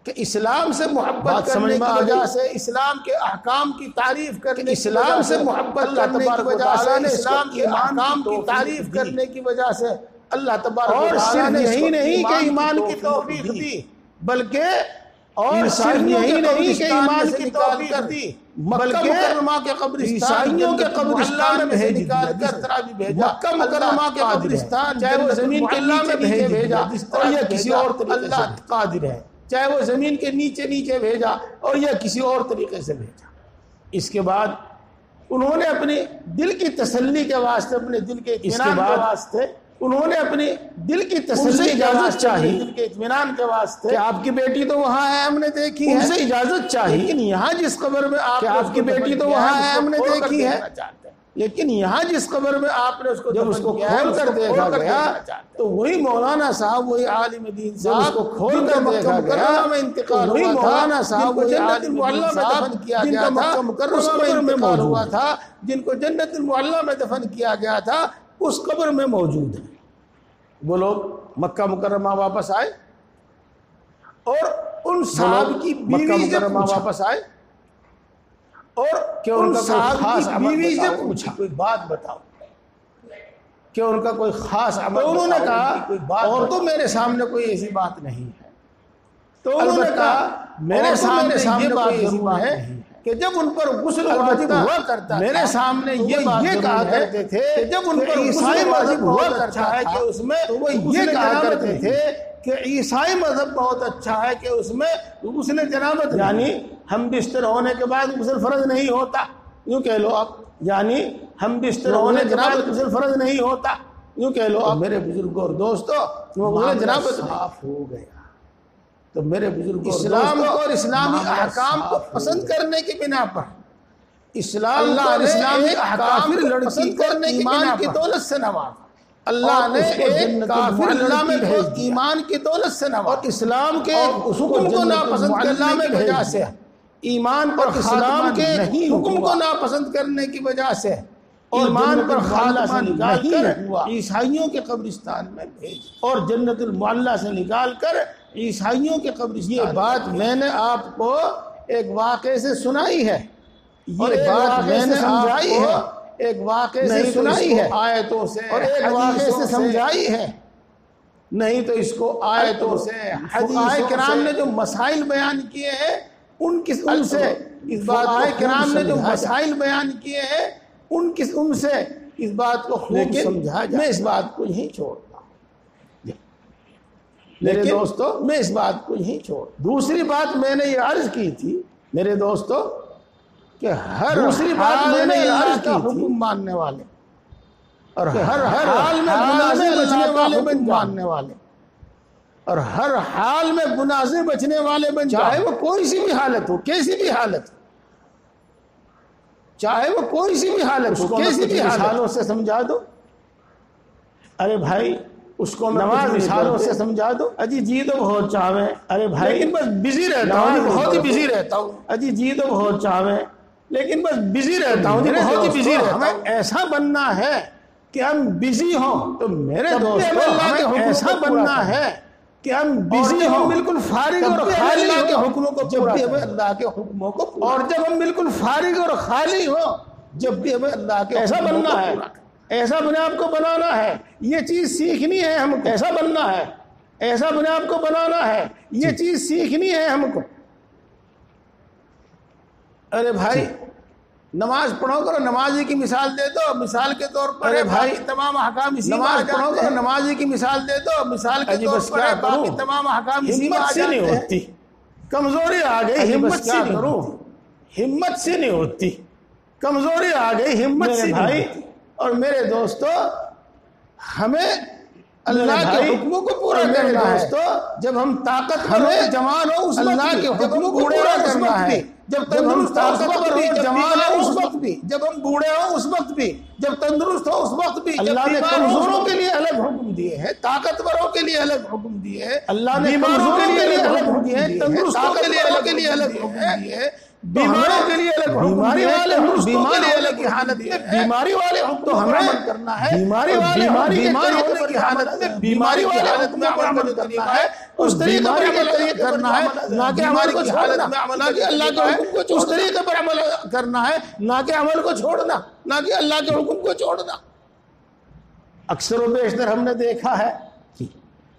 کہ اسلام سے محبت کرنے کی وجہ سے اسلام کے احکام کی تعریف کرنے اسلام سے محبت کرنے کی وجہ سے اسلام کے احکام کی تعریف کرنے کی وجہ سے اللہ تبارک و تعالیٰ نے یہی نہیں کہ ایمان کی توفیق دی بلکہ اور صرف یہی نہیں کہ ایمان کی توفیق دی مکہ مکرمہ کے عیسائیوں کے قبرستان میں بھیج کر جس طرح بھی بھیجا مکہ مکرمہ کے قبرستان چاہے وہ زمین کے نیچے نیچے بھیجا اور یہ کسی اور طریقے سے قادر ہے چاہے وہ زمین کے نیچے نیچے بھیجا اور یہ کسی اور طریقے سے بھیجا. اس کے بعد انہوں نے اپنی دل کی تسلی کے واسطے اپنے دل کے اطمینان کے واسطے انہوں نے اپنی دل کی تسلی اجازت چاہی دل کے اطمینان کے واسطے کہ آپ کی بیٹی تو وہاں ہے ہم نے دیکھی ہے ان سے اجازت چاہی لیکن یہاں جس قبر میں آپ کی بیٹی تو وہاں ہے ہم نے دیکھی ہے لیکن یہاں جس قبر میں آپ نے اس کو جب اس کو کھول کر دیکھا گیا تو وہی مولانا صاحب وہی عالم دین صاحب اس کو کھول کر دیکھا گیا وہی مولانا صاحب وہی عالم دین صاحب جن کا مکہ مکرمہ میں انتقال ہوا تھا جن کو جنت المعلی میں دفن کیا گیا تھا اس قبر میں موجود ہے. وہ لوگ مکہ مکرمہ واپس آئے اور ان صاحب کی مکہ مکرمہ واپس آئے اور کہ ان کا خاص بیوی سے پوچھا کوئی بات بتاؤ کہ ان کا کوئی خاص عمل تو انہوں نے کہا اور تو میرے سامنے کوئی ایسی بات نہیں ہے تو انہوں نے کہا میرے سامنے یہ بات ضرور ہے کہ جب ان پر غسل واجب ہوا کرتا میرے سامنے یہ کہا کرتے تھے کہ جب ان پر عیسائی مذہب ہوا کرتا ہے کہ اس میں وہ یہ کہا کرتے تھے کہ عیسائی مذہب بہت اچھا ہے کہ اس میں غسل جنابت یعنی ہم بستر ہونے کے بعد غسل فرض نہیں ہوتا یوں کہہ لو آپ یعنی ہم بستر ہونے کے بعد غسل فرض نہیں ہوتا یوں کہہ لو آپ میرے بزرگوں اور دوستو غسل جنابت صاف ہو گیا. تو میرے بزرگ اسلام اور اسلامی احکام کو پسند کرنے کی بنا پر اسلام اور اسلامی احکام کو پسند کرنے کی بنا پر دولت سے نوازا اللہ نے ایک کافر اللہ میں بھیج ایمان کی دولت سے نوازا اور اسلام کے حکم کو ناپسند کرنے کی وجہ سے ایمان پر اسلام کے حکم کو ناپسند کرنے کی وجہ سے ایمان پر خاتمہ نکال کر عیسائیوں کے قبرستان میں بھیج اور جنت المعلی سے نکال کر عیسائیوں کے قبرستان. یہ بات میں نے آپ کو ایک واقعے سے سنائی ہے یہ بات میں نے سمجھائی ہے ایک واقعے سے سنائی ہے آیتوں سے اور ایک واقعے سے سمجھائی ہے نہیں تو اس کو آیتوں سے فقہائے کرام نے جو مسائل بیان کیے ہیں ان سے اس بات فقہائے کرام نے جو مسائل بیان کیے ہیں ان سے اس بات کو خوب سمجھا جائے. میں اس بات کو یہیں چھوڑتا ہوں میرے دوستو میں اس بات کو یہیں چھوڑ. دوسری بات میں نے یہ عرض کی تھی میرے دوستو کہ ہر دوسری بات میں نے یہ عرض کی حکم ماننے والے اور ہر حال میں گناہ سے بچنے والے بن ماننے والے اور ہر حال میں گناہ سے بچنے والے بن چاہے وہ کوئی سی بھی حالت ہو کیسی بھی حالت چاہے وہ کوئی سی بھی حالت ہو کیسی بھی حالوں سے سمجھا دو. ارے بھائی اس کو نماز مثالوں سے سمجھا دو اجی جی تو بہت چاہویں ارے بھائی لیکن بس بزی رہتا ہوں بہت ہی بزی رہتا ہوں اجی جی تو بہت چاہویں لیکن بس بزی رہتا ہوں بہت ہی بزی رہتا ہوں. ہمیں ایسا بننا ہے کہ ہم بزی ہوں تو میرے دوستو ہمیں ایسا بننا ہے کہ ہم بزی ہوں بالکل فارغ اور خالی اللہ کے حکموں کو جب بھی ہمیں اللہ کے حکموں کو اور جب ہم بالکل فارغ اور خالی ہوں جب بھی ہمیں اللہ کے ایسا بننا ہے ایسا اپنے آپ کو بنانا ہے یہ چیز سیکھنی ہے ہم کو ایسا بننا ہے ایسا اپنے آپ کو بنانا ہے یہ چیز سیکھنی ہے ہم کو. ارے بھائی نماز پڑھو کرو نمازی کی مثال دے دو مثال کے طور پر ارے بھائی تمام احکام اسی نماز پڑھو کرو نمازی کی مثال دے دو مثال کے طور پر باقی تمام احکام اسی میں آ جاتے ہیں. کمزوری آ گئی ہمت سے نہیں ہوتی ہمت سے نہیں ہوتی کمزوری آ گئی ہمت سے بھائی اور میرے دوستو ہمیں اللہ کے حکموں کو پورا کرنا ہے. جب ہم طاقت ہمیں جوان ہو اس اللہ کے حکموں کو پورا کرنا ہے جب تندرست ہو اس وقت بھی، جب جوان ہو اس وقت بھی، جب ہم بوڑھے ہوں اس وقت بھی، جب تندرست ہو اس وقت بھی، اللہ نے کمزوروں کے لیے الگ حکم دیے ہیں، طاقتوروں کے لیے الگ حکم دیے ہیں، اللہ نے بیماروں کے لیے الگ حکم حکم دیے ہیں، تندرستوں کے لیے الگ حکم دیے ہیں، بیماروں کے لیے الگ بیماری والے بیماری والے کی حالت میں بیماری والے حکم تو ہمیں عمل کرنا ہے، بیماری والے بیمار ہونے کی حالت میں بیماری والے حالت میں عمل کرنا ہے، اس طریقے پر عمل کرنا ہے، نہ کہ عمل کی حالت میں عمل کہ اللہ کے حکم کو اس طریقے پر عمل کرنا ہے، نہ کہ عمل کو چھوڑنا، نہ کہ اللہ کے حکم کو چھوڑنا۔ اکثر و بیشتر ہم نے دیکھا ہے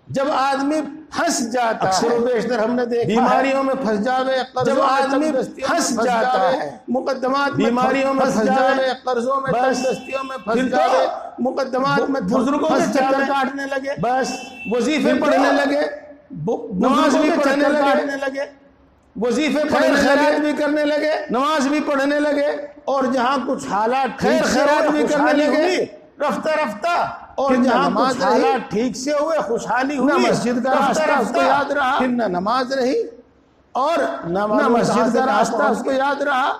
جب آدمی پھنس جاتا ہے، اکثر و بیشتر ہم نے دیکھا بیماریوں میں پھنس جاوے، جب آدمی پھنس جاتا ہے، مقدمات بیماریوں میں پھنس جاوے، قرضوں میں، بس دستیوں میں پھنس جاوے، مقدمات میں بزرگوں کے چکر کاٹنے لگے، بس وظیفے پڑھنے لگے، نماز بھی پڑھنے لگے، وظیفے خیرات بھی کرنے لگے، نماز بھی پڑھنے لگے، اور جہاں کچھ حالات خیرات بھی کرنے لگے، رفتہ رفتہ، اور جہاں کچھ حالات ٹھیک سے ہوئے، خوشحالی ہوئی، نہ مسجد کا راستہ اس کو یاد رہا، پھر نہ نماز رہی اور نہ مسجد کا راستہ اس کو یاد رہا۔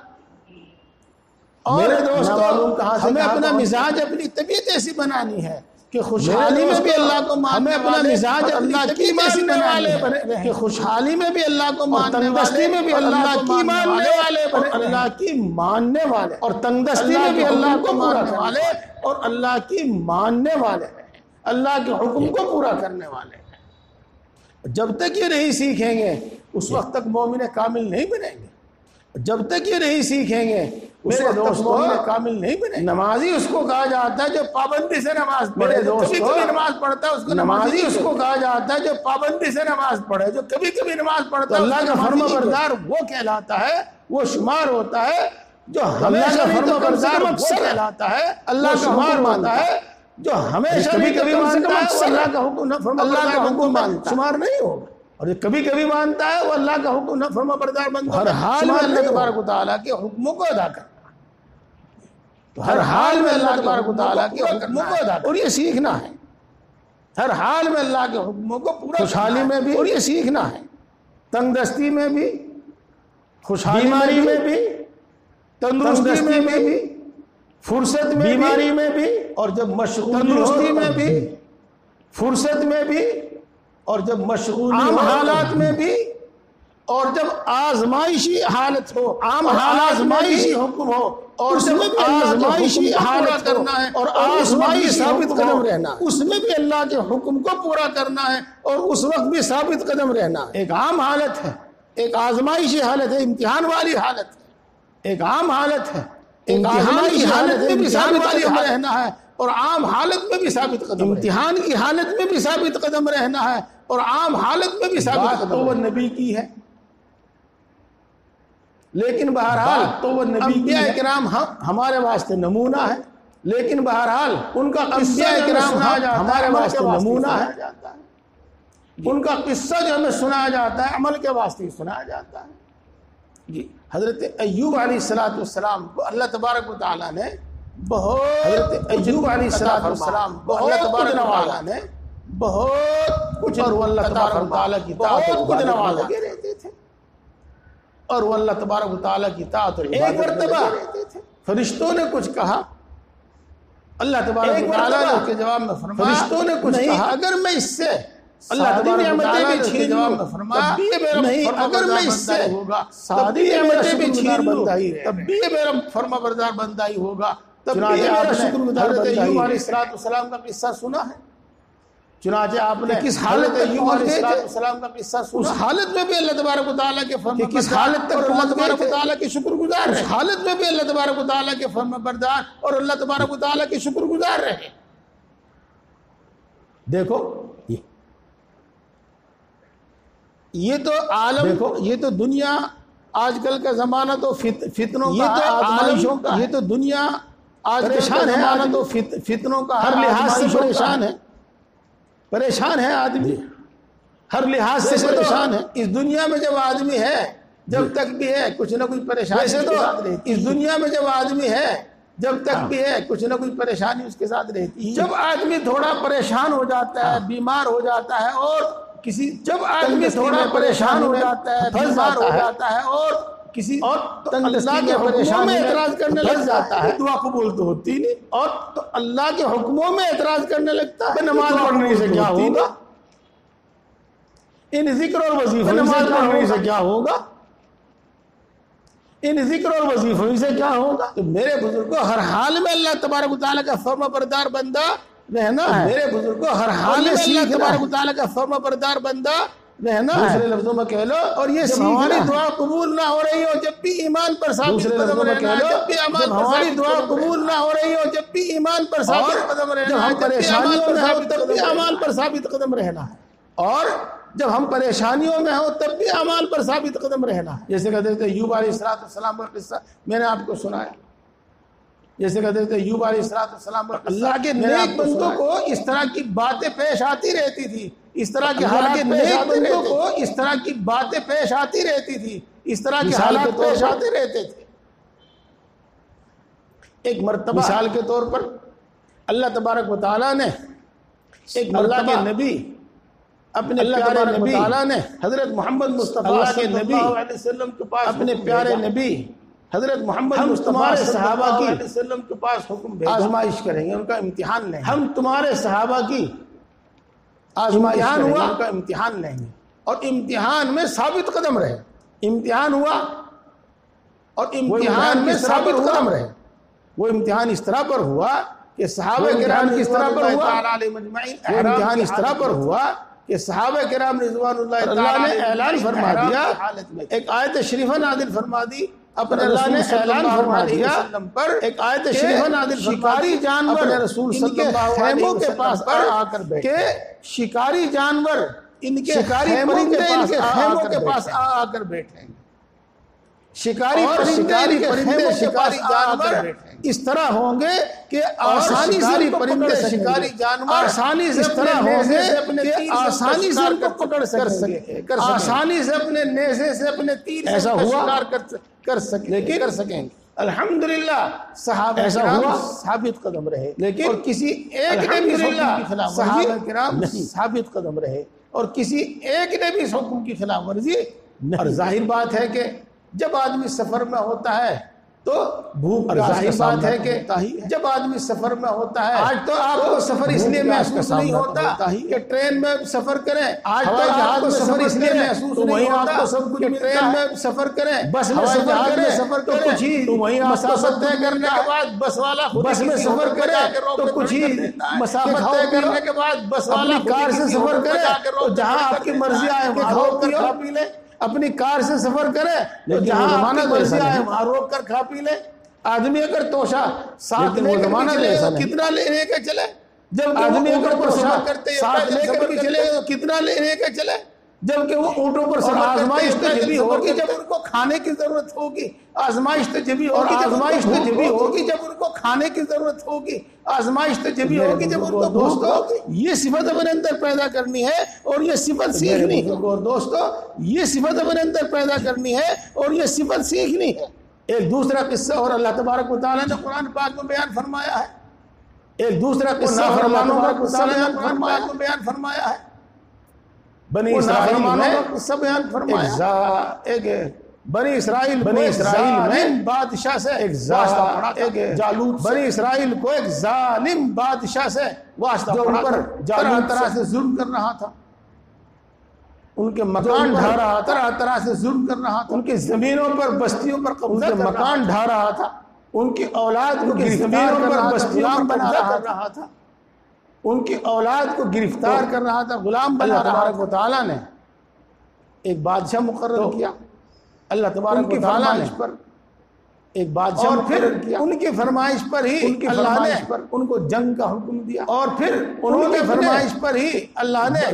اور میرے دوستو، ہمیں اپنا مزاج، اپنی طبیعت ایسی بنانی ہے کہ خوشحالی میں بھی اللہ کو ماننے والے، ہمیں اپنا مزاج اللہ کی ماننے والے بنے، کہ خوشحالی میں بھی اللہ کو ماننے والے، میں بھی اللہ کی ماننے والے بنے، اللہ کی ماننے والے، اور تنگدستی میں بھی اللہ کو ماننے والے اور اللہ کی ماننے والے ہیں، اللہ کے حکم کو پورا کرنے والے ہیں۔ جب تک یہ نہیں سیکھیں گے اس وقت تک مومن کامل نہیں بنیں گے، جب تک یہ نہیں سیکھیں گے اس وقت تک مومن کامل نہیں بنے۔ نمازی اس کو کہا جاتا ہے جو پابندی سے نماز پڑھے، جو کبھی کبھی نماز پڑھتا ہے اس کو نمازی اس کو کہا جاتا ہے جو پابندی سے نماز پڑھے، جو کبھی کبھی نماز پڑھتا ہے اللہ کا فرما بردار وہ کہلاتا ہے، وہ شمار ہوتا ہے، جو ہمیشہ فرما بردار وہ کہلاتا ہے، اللہ کا حکم مانتا ہے، جو ہمیشہ کبھی کبھی مانتا ہے وہ اللہ کا حکم نہ فرما اللہ کا حکم مانتا شمار نہیں ہوگا، اور جو کبھی کبھی مانتا ہے وہ اللہ کا حکم نہ فرما بردار بندہ ہر حال میں اللہ تبارک و تعالیٰ کے حکموں کو ادا کرنا، تو ہر حال میں اللہ تبارک و تعالیٰ کے حکموں کو ادا کرنا، اور یہ سیکھنا ہے، ہر حال میں اللہ کے حکموں کو پورا، خوشحالی میں بھی، اور یہ سیکھنا ہے، تنگ دستی میں بھی، خوشحالی میں بھی، تندرستی میں بھی، فرصت میں، بیماری میں بھی، اور جب مشغولی، تندرستی میں بھی، فرصت میں بھی، اور جب مشغولی، عام حالات میں بھی، اور جب آزمائشی حالت ہو، عام حالات آزمائشی حکم ہو، اور جب آزمائشی حالت کرنا ہے اور آزمائشی ثابت قدم رہنا ہے، اس میں بھی اللہ کے حکم کو پورا کرنا ہے اور اس وقت بھی ثابت قدم رہنا ہے۔ ایک عام حالت ہے، ایک آزمائشی حالت ہے، امتحان والی حالت ہے، ایک عام حالت ہے، ایک آزمائشی حالت میں بھی ثابت قدم رہنا ہے اور عام حالت میں بھی ثابت قدم، امتحان کی حالت میں بھی ثابت قدم رہنا ہے اور عام حالت میں بھی ثابت قدم، تو نبی کی ہے، لیکن بہرحال تو وہ انبیاء کرام ہمارے واسطے نمونہ ہے، لیکن بہرحال ان کا قصہ کرام ہمارے واسطے نمونہ ہے، ان کا قصہ جو ہمیں سنایا جاتا ہے عمل کے واسطے سنایا جاتا ہے۔ جی حضرت ایوب علیہ السلام کو اللہ تبارک و تعالیٰ نے حضرت ایوب علیہ السلام اللہ تبارک و تعالیٰ نے بہت کچھ، اور وہ اللہ تبارک و تعالیٰ کی بہت کچھ نوازا رہتے تھے، اور وہ اللہ تبارک و تعالیٰ کی اطاعت اور ایک مرتبہ فرشتوں نے کچھ کہا، اللہ تبارک و تعالیٰ نے اس کے جواب میں فرمایا، فرشتوں نے کچھ کہا اگر میں اس سے اللہ تبارک و تعالیٰ نے اس کے جواب میں فرمایا نہیں، اگر میں اس سے تب بھی یہ میرا شکر گزار بندہ ہی رہے، تب بھی یہ میرا فرما بردار بندہ ہی ہوگا، تب بھی یہ میرا شکر گزار بندہ ہی۔ ایوب علیہ السلام کا قصہ سنا ہے، چنانچہ آپ نے کس حالت ایوب علیہ السلام کا قصہ سنا، اس حالت میں بھی اللہ تبارک و تعالیٰ کے فرما بردار، کس حالت تک اللہ تبارک و تعالیٰ کے شکر گزار، اس حالت میں بھی اللہ تبارک و تعالیٰ کے فرما بردار اور اللہ تبارک و تعالیٰ کے شکر گزار رہے۔ دیکھو یہ تو عالم، دیکھو یہ تو دنیا، آج کل کا زمانہ تو فتنوں کا، آزمائشوں کا، یہ تو دنیا آج کل کا زمانہ تو فتنوں کا، ہر لحاظ سے پریشان ہے، پریشان ہے آدمی، ہر لحاظ سے پریشان ہے۔ اس دنیا میں جب آدمی ہے، جب تک بھی ہے کچھ نہ کچھ پریشانی اس کے ساتھ رہتی ہے، اس دنیا میں جب آدمی ہے جب تک بھی ہے کچھ نہ کچھ پریشانی اس کے ساتھ رہتی ہے۔ جب آدمی تھوڑا پریشان ہو جاتا ہے، بیمار ہو جاتا ہے، اور جب آدمی تھوڑا پریشان ہو جاتا ہے، بیمار ہو جاتا ہے اور کسی اور تو اللہ کے حکموں میں اعتراض کرنے لگ جاتا ہے، دعا قبول تو ہوتی نہیں، اور تو اللہ کے حکموں میں اعتراض کرنے لگتا ہے، نماز پڑھنے سے کیا ہوگا، ان ذکر اور وظیفوں نماز پڑھنے سے کیا ہوگا، ان ذکر اور وظیفوں سے کیا ہوگا؟ تو میرے بزرگوں ہر حال میں اللہ تبارک و تعالیٰ کا فرما بردار بندہ رہنا ہے، میرے بزرگوں ہر حال میں اللہ تبارک و تعالیٰ کا فرما بردار بندہ رہنا ہے، دوسرے لفظوں میں کہہ لو، اور یہ ہماری دعا قبول نہ ہو رہی ہو جب بھی ایمان پر ثابت قدم رہنا ہے، جب بھی ہماری دعا قبول نہ ہو رہی ہو جب بھی ایمان پر ثابت قدم رہنا ہے، جب پریشانیوں میں ہو تب بھی ایمان پر ثابت قدم رہنا ہے، اور جب ہم پریشانیوں میں ہوں تب بھی اعمال پر ثابت قدم رہنا ہے، جیسے کہتے تھے ایوب علیہ السلام کا قصہ میں نے آپ کو سنایا، جیسے کہتے تھے ایوب علیہ السلام کا اللہ کے نیک بندوں کو اس طرح کی باتیں پیش آتی رہتی تھی، اس طرح کے حالات نیک بندوں کو اس طرح کی باتیں پیش آتی رہتی تھی، اس طرح کے حالات پیش آتے رہتے تھے۔ ایک مرتبہ مثال کے طور پر اللہ تبارک و تعالیٰ نے ایک اللہ کے نبی اپنے پیارے نبی نے حضرت محمد مصطفیٰ کے نبی اپنے پیارے نبی حضرت محمد مصطفیٰ صحابہ کی پاس حکم آزمائش کریں گے، ان کا امتحان لیں گے، ہم تمہارے صحابہ کی آزمائش کریں گے، ان کا امتحان لیں گے، اور امتحان میں ثابت قدم رہے، امتحان ہوا اور امتحان میں ثابت قدم رہے، وہ امتحان اس طرح پر ہوا کہ صحابہ کرام کس طرح پر ہوا، وہ امتحان اس طرح پر ہوا کہ صحابہ کرام رضوان اللہ تعالیٰ نے اعلان فرما دیا، ایک آیت شریفہ نازل فرما دی، اپنے اللہ نے اعلان فرما دیا پر ایک آیت شریفہ نازل شکاری جانور اپنے رسول صلی اللہ علیہ وسلم کے پاس آ کر بیٹھے، کہ شکاری جانور ان کے شکاری پرندے ان کے خیموں کے پاس آ کر بیٹھیں گے، شکاری پرندے شکاری جانور اس طرح ہوں گے کہ آسانی سے پرندے شکاری جانور آسانی سے اس طرح ہوں گے کہ آسانی سے ان کو پکڑ سکیں گے، آسانی سے اپنے نیزے سے اپنے تیر سے شکار کر سکیں گے۔ الحمدللہ صحابہ کرام ثابت قدم رہے، لیکن اور کسی ایک نے بھی صحابہ کرام ثابت قدم رہے، اور کسی ایک نے بھی اس حکم کی خلاف ورزی نہیں۔ اور ظاہر بات ہے کہ جب آدمی سفر میں ہوتا ہے تو بھوک، ظاہر بات ہے کہ جب آدمی سفر میں ہوتا ہے، آج تو آپ کو سفر اس لیے محسوس نہیں ہوتا کہ ٹرین میں سفر کریں، آج تو آپ کو سفر اس لیے محسوس نہیں ہوتا کہ ٹرین میں سفر کریں، بس میں سفر تو کچھ ہی مسافت طے کرنے کے بعد بس والا بس میں سفر کرے تو کچھ ہی مسافت طے کرنے کے بعد بس والا کار سے سفر کرے تو جہاں آپ کی مرضی آئے وہاں روک کر کھا پی لے، اپنی کار سے سفر کرے تو جہاں آپ کی مرضی آئے وہاں روک کر کھا پی لے۔ آدمی اگر توشہ ساتھ لے کر بھی چلے تو کتنا لینے کے چلے، جب آدمی اگر توشہ ساتھ لے کر بھی چلے تو کتنا لینے کے چلے، جبکہ وہ اونٹوں پر سفر آزمائش تو جبھی ہوگی جب ان کو کھانے کی ضرورت ہوگی، آزمائش تو جبھی ہوگی آزمائش تو جبھی ہوگی جب ان کو کھانے کی ضرورت ہوگی، آزمائش تو جبھی ہوگی جب ان کو دوستو یہ صفت اپنے اندر پیدا کرنی ہے اور یہ صفت سیکھنی ہے، اور دوستو یہ صفت اپنے اندر پیدا کرنی ہے اور یہ صفت سیکھنی ہے۔ ایک دوسرا قصہ اور اللہ تبارک و تعالیٰ نے قرآن پاک میں بیان فرمایا ہے، ایک دوسرا قصہ اور اللہ تبارک و تعالیٰ نے قرآن پاک میں بیان فرمایا ہے، بنی اسرائیل میں سب بیان فرمایا، ایک بنی اسرائیل میں بادشاہ سے ایک جالوت، بنی اسرائیل کو ایک ظالم بادشاہ سے واسطہ جو ان پر طرح طرح سے ظلم کر رہا تھا، ان کے مکان ڈھا رہا تھا، طرح طرح سے ظلم کر رہا تھا، ان کی زمینوں پر بستیوں پر قبضہ مکان ڈھا رہا تھا، ان کی اولاد کو زمینوں پر بستیوں پر قبضہ کر رہا تھا، ان کی اولاد کو گرفتار کر رہا تھا، غلام بنا رہا تھا۔ اللہ تبارک و تعالیٰ نے ایک بادشاہ مقرر کیا، اللہ تبارک و تعالیٰ نے ایک بادشاہ مقرر کیا، ان کی فرمائش پر ہی اللہ نے ان کو جنگ کا حکم دیا، اور پھر انہوں کی فرمائش پر ہی اللہ نے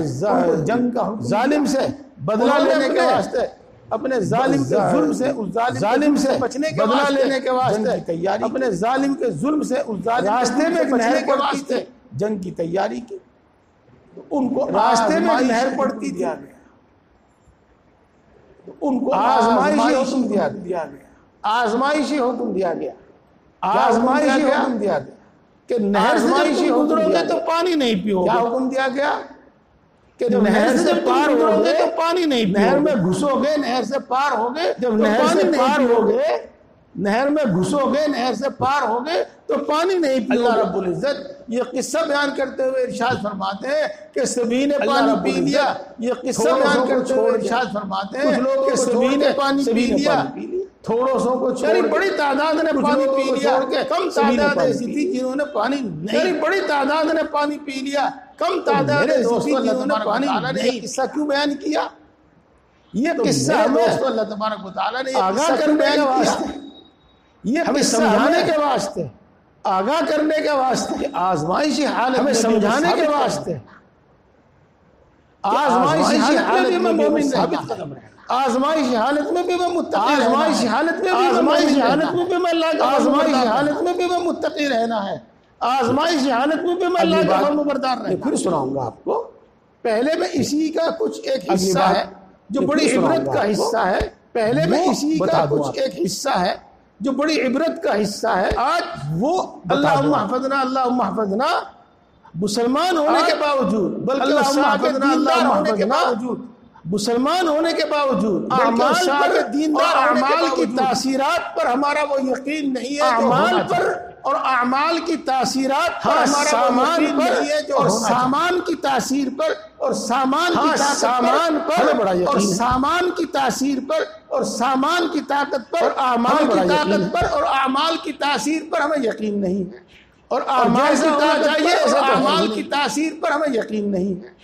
جنگ کا حکم، ظالم سے بدلہ لینے کے واسطے، اپنے ظالم کے ظلم سے اس ظالم سے بچنے کے بدلہ لینے کے واسطے تیاری، اپنے ظالم کے ظلم سے اس ظالم راستے میں بچنے کے واسطے جنگ کی تیاری کی، ان کو راستے میں نہر پڑتی تھی، ان کو آزمائشی حکم دیا گیا، آزمائشی حکم دیا گیا، آزمائشی حکم دیا گیا کہ نہر سے جب گزرو گے تو پانی نہیں پیو گے، کیا حکم دیا گیا کہ جب نہر سے پار ہو گے تو پانی نہیں، نہر میں گھسو گے، نہر سے پار ہو گے، جب نہر سے پار ہو گے، نہر میں گھسو گے، نہر سے پار ہو گے تو پانی نہیں پیو گے۔ اللہ رب العزت یہ قصہ بیان کرتے ہوئے ارشاد فرماتے ہیں کہ سبھی نے پانی پی لیا۔ یہ قصہ بیان کرتے ہوئے ارشاد فرماتے ہیں کہ سبھی نے پانی پی لیا، تھوڑوں سو کو چھوڑ یعنی بڑی تعداد نے پانی پی لیا، کم تعداد ایسی تھی جنہوں نے پانی نہیں، یعنی بڑی تعداد نے پانی پی لیا، کم تعداد ایسی تھی جنہوں نے پانی نہیں۔ یہ قصہ کیوں بیان کیا؟ یہ قصہ ہمیں اللہ تبارک و تعالیٰ نے آگاہ کرنے کے واسطے، یہ ہمیں سمجھانے کے واسطے، آگاہ کرنے کے واسطے، کہ آزمائشی حالت ہمیں سمجھانے کے واسطے، آزمائشی حالت میں بھی مومن ثابت قدم رہنا، آزمائشی حالت میں بھی میں متقی رہنا ہے، آزمائشی حالت میں بھی آزمائشی حالت میں بھی میں اللہ کا آزمائشی حالت میں بھی میں متقی رہنا ہے، آزمائشی حالت میں بھی میں اللہ کا فرمانبردار رہنا ہے۔ پھر سناؤں گا آپ کو، پہلے میں اسی کا کچھ ایک حصہ ہے جو بڑی عبرت کا حصہ ہے، پہلے میں اسی کا کچھ ایک حصہ ہے جو بڑی عبرت کا حصہ ہے۔ آج وہ اللہم احفظنا اللہم احفظنا مسلمان ہونے کے باوجود، بلکہ اللہم احفظنا اللہم ہونے کے احفظنا باوجود، مسلمان ہونے کے باوجود، اعمال پر دیندار اور اعمال کی تاثیرات پر ہمارا وہ یقین نہیں ہے اعمال پر اور اعمال کی تاثیرات پر ہاں، ہمارا وہ سامان یقین پر نہیں ہے جو اور سامان کی تاثیر پر اور سامان کی طاقت سامان پر ہمیں بڑا یقین اور ہے۔ سامان کی تاثیر پر اور سامان کی طاقت پر اور اعمال کی طاقت پر اور اعمال کی تاثیر پر ہمیں یقین نہیں ہے، اور اعمال کی طاقت پر اور اعمال کی تاثیر پر ہمیں یقین نہیں ہے،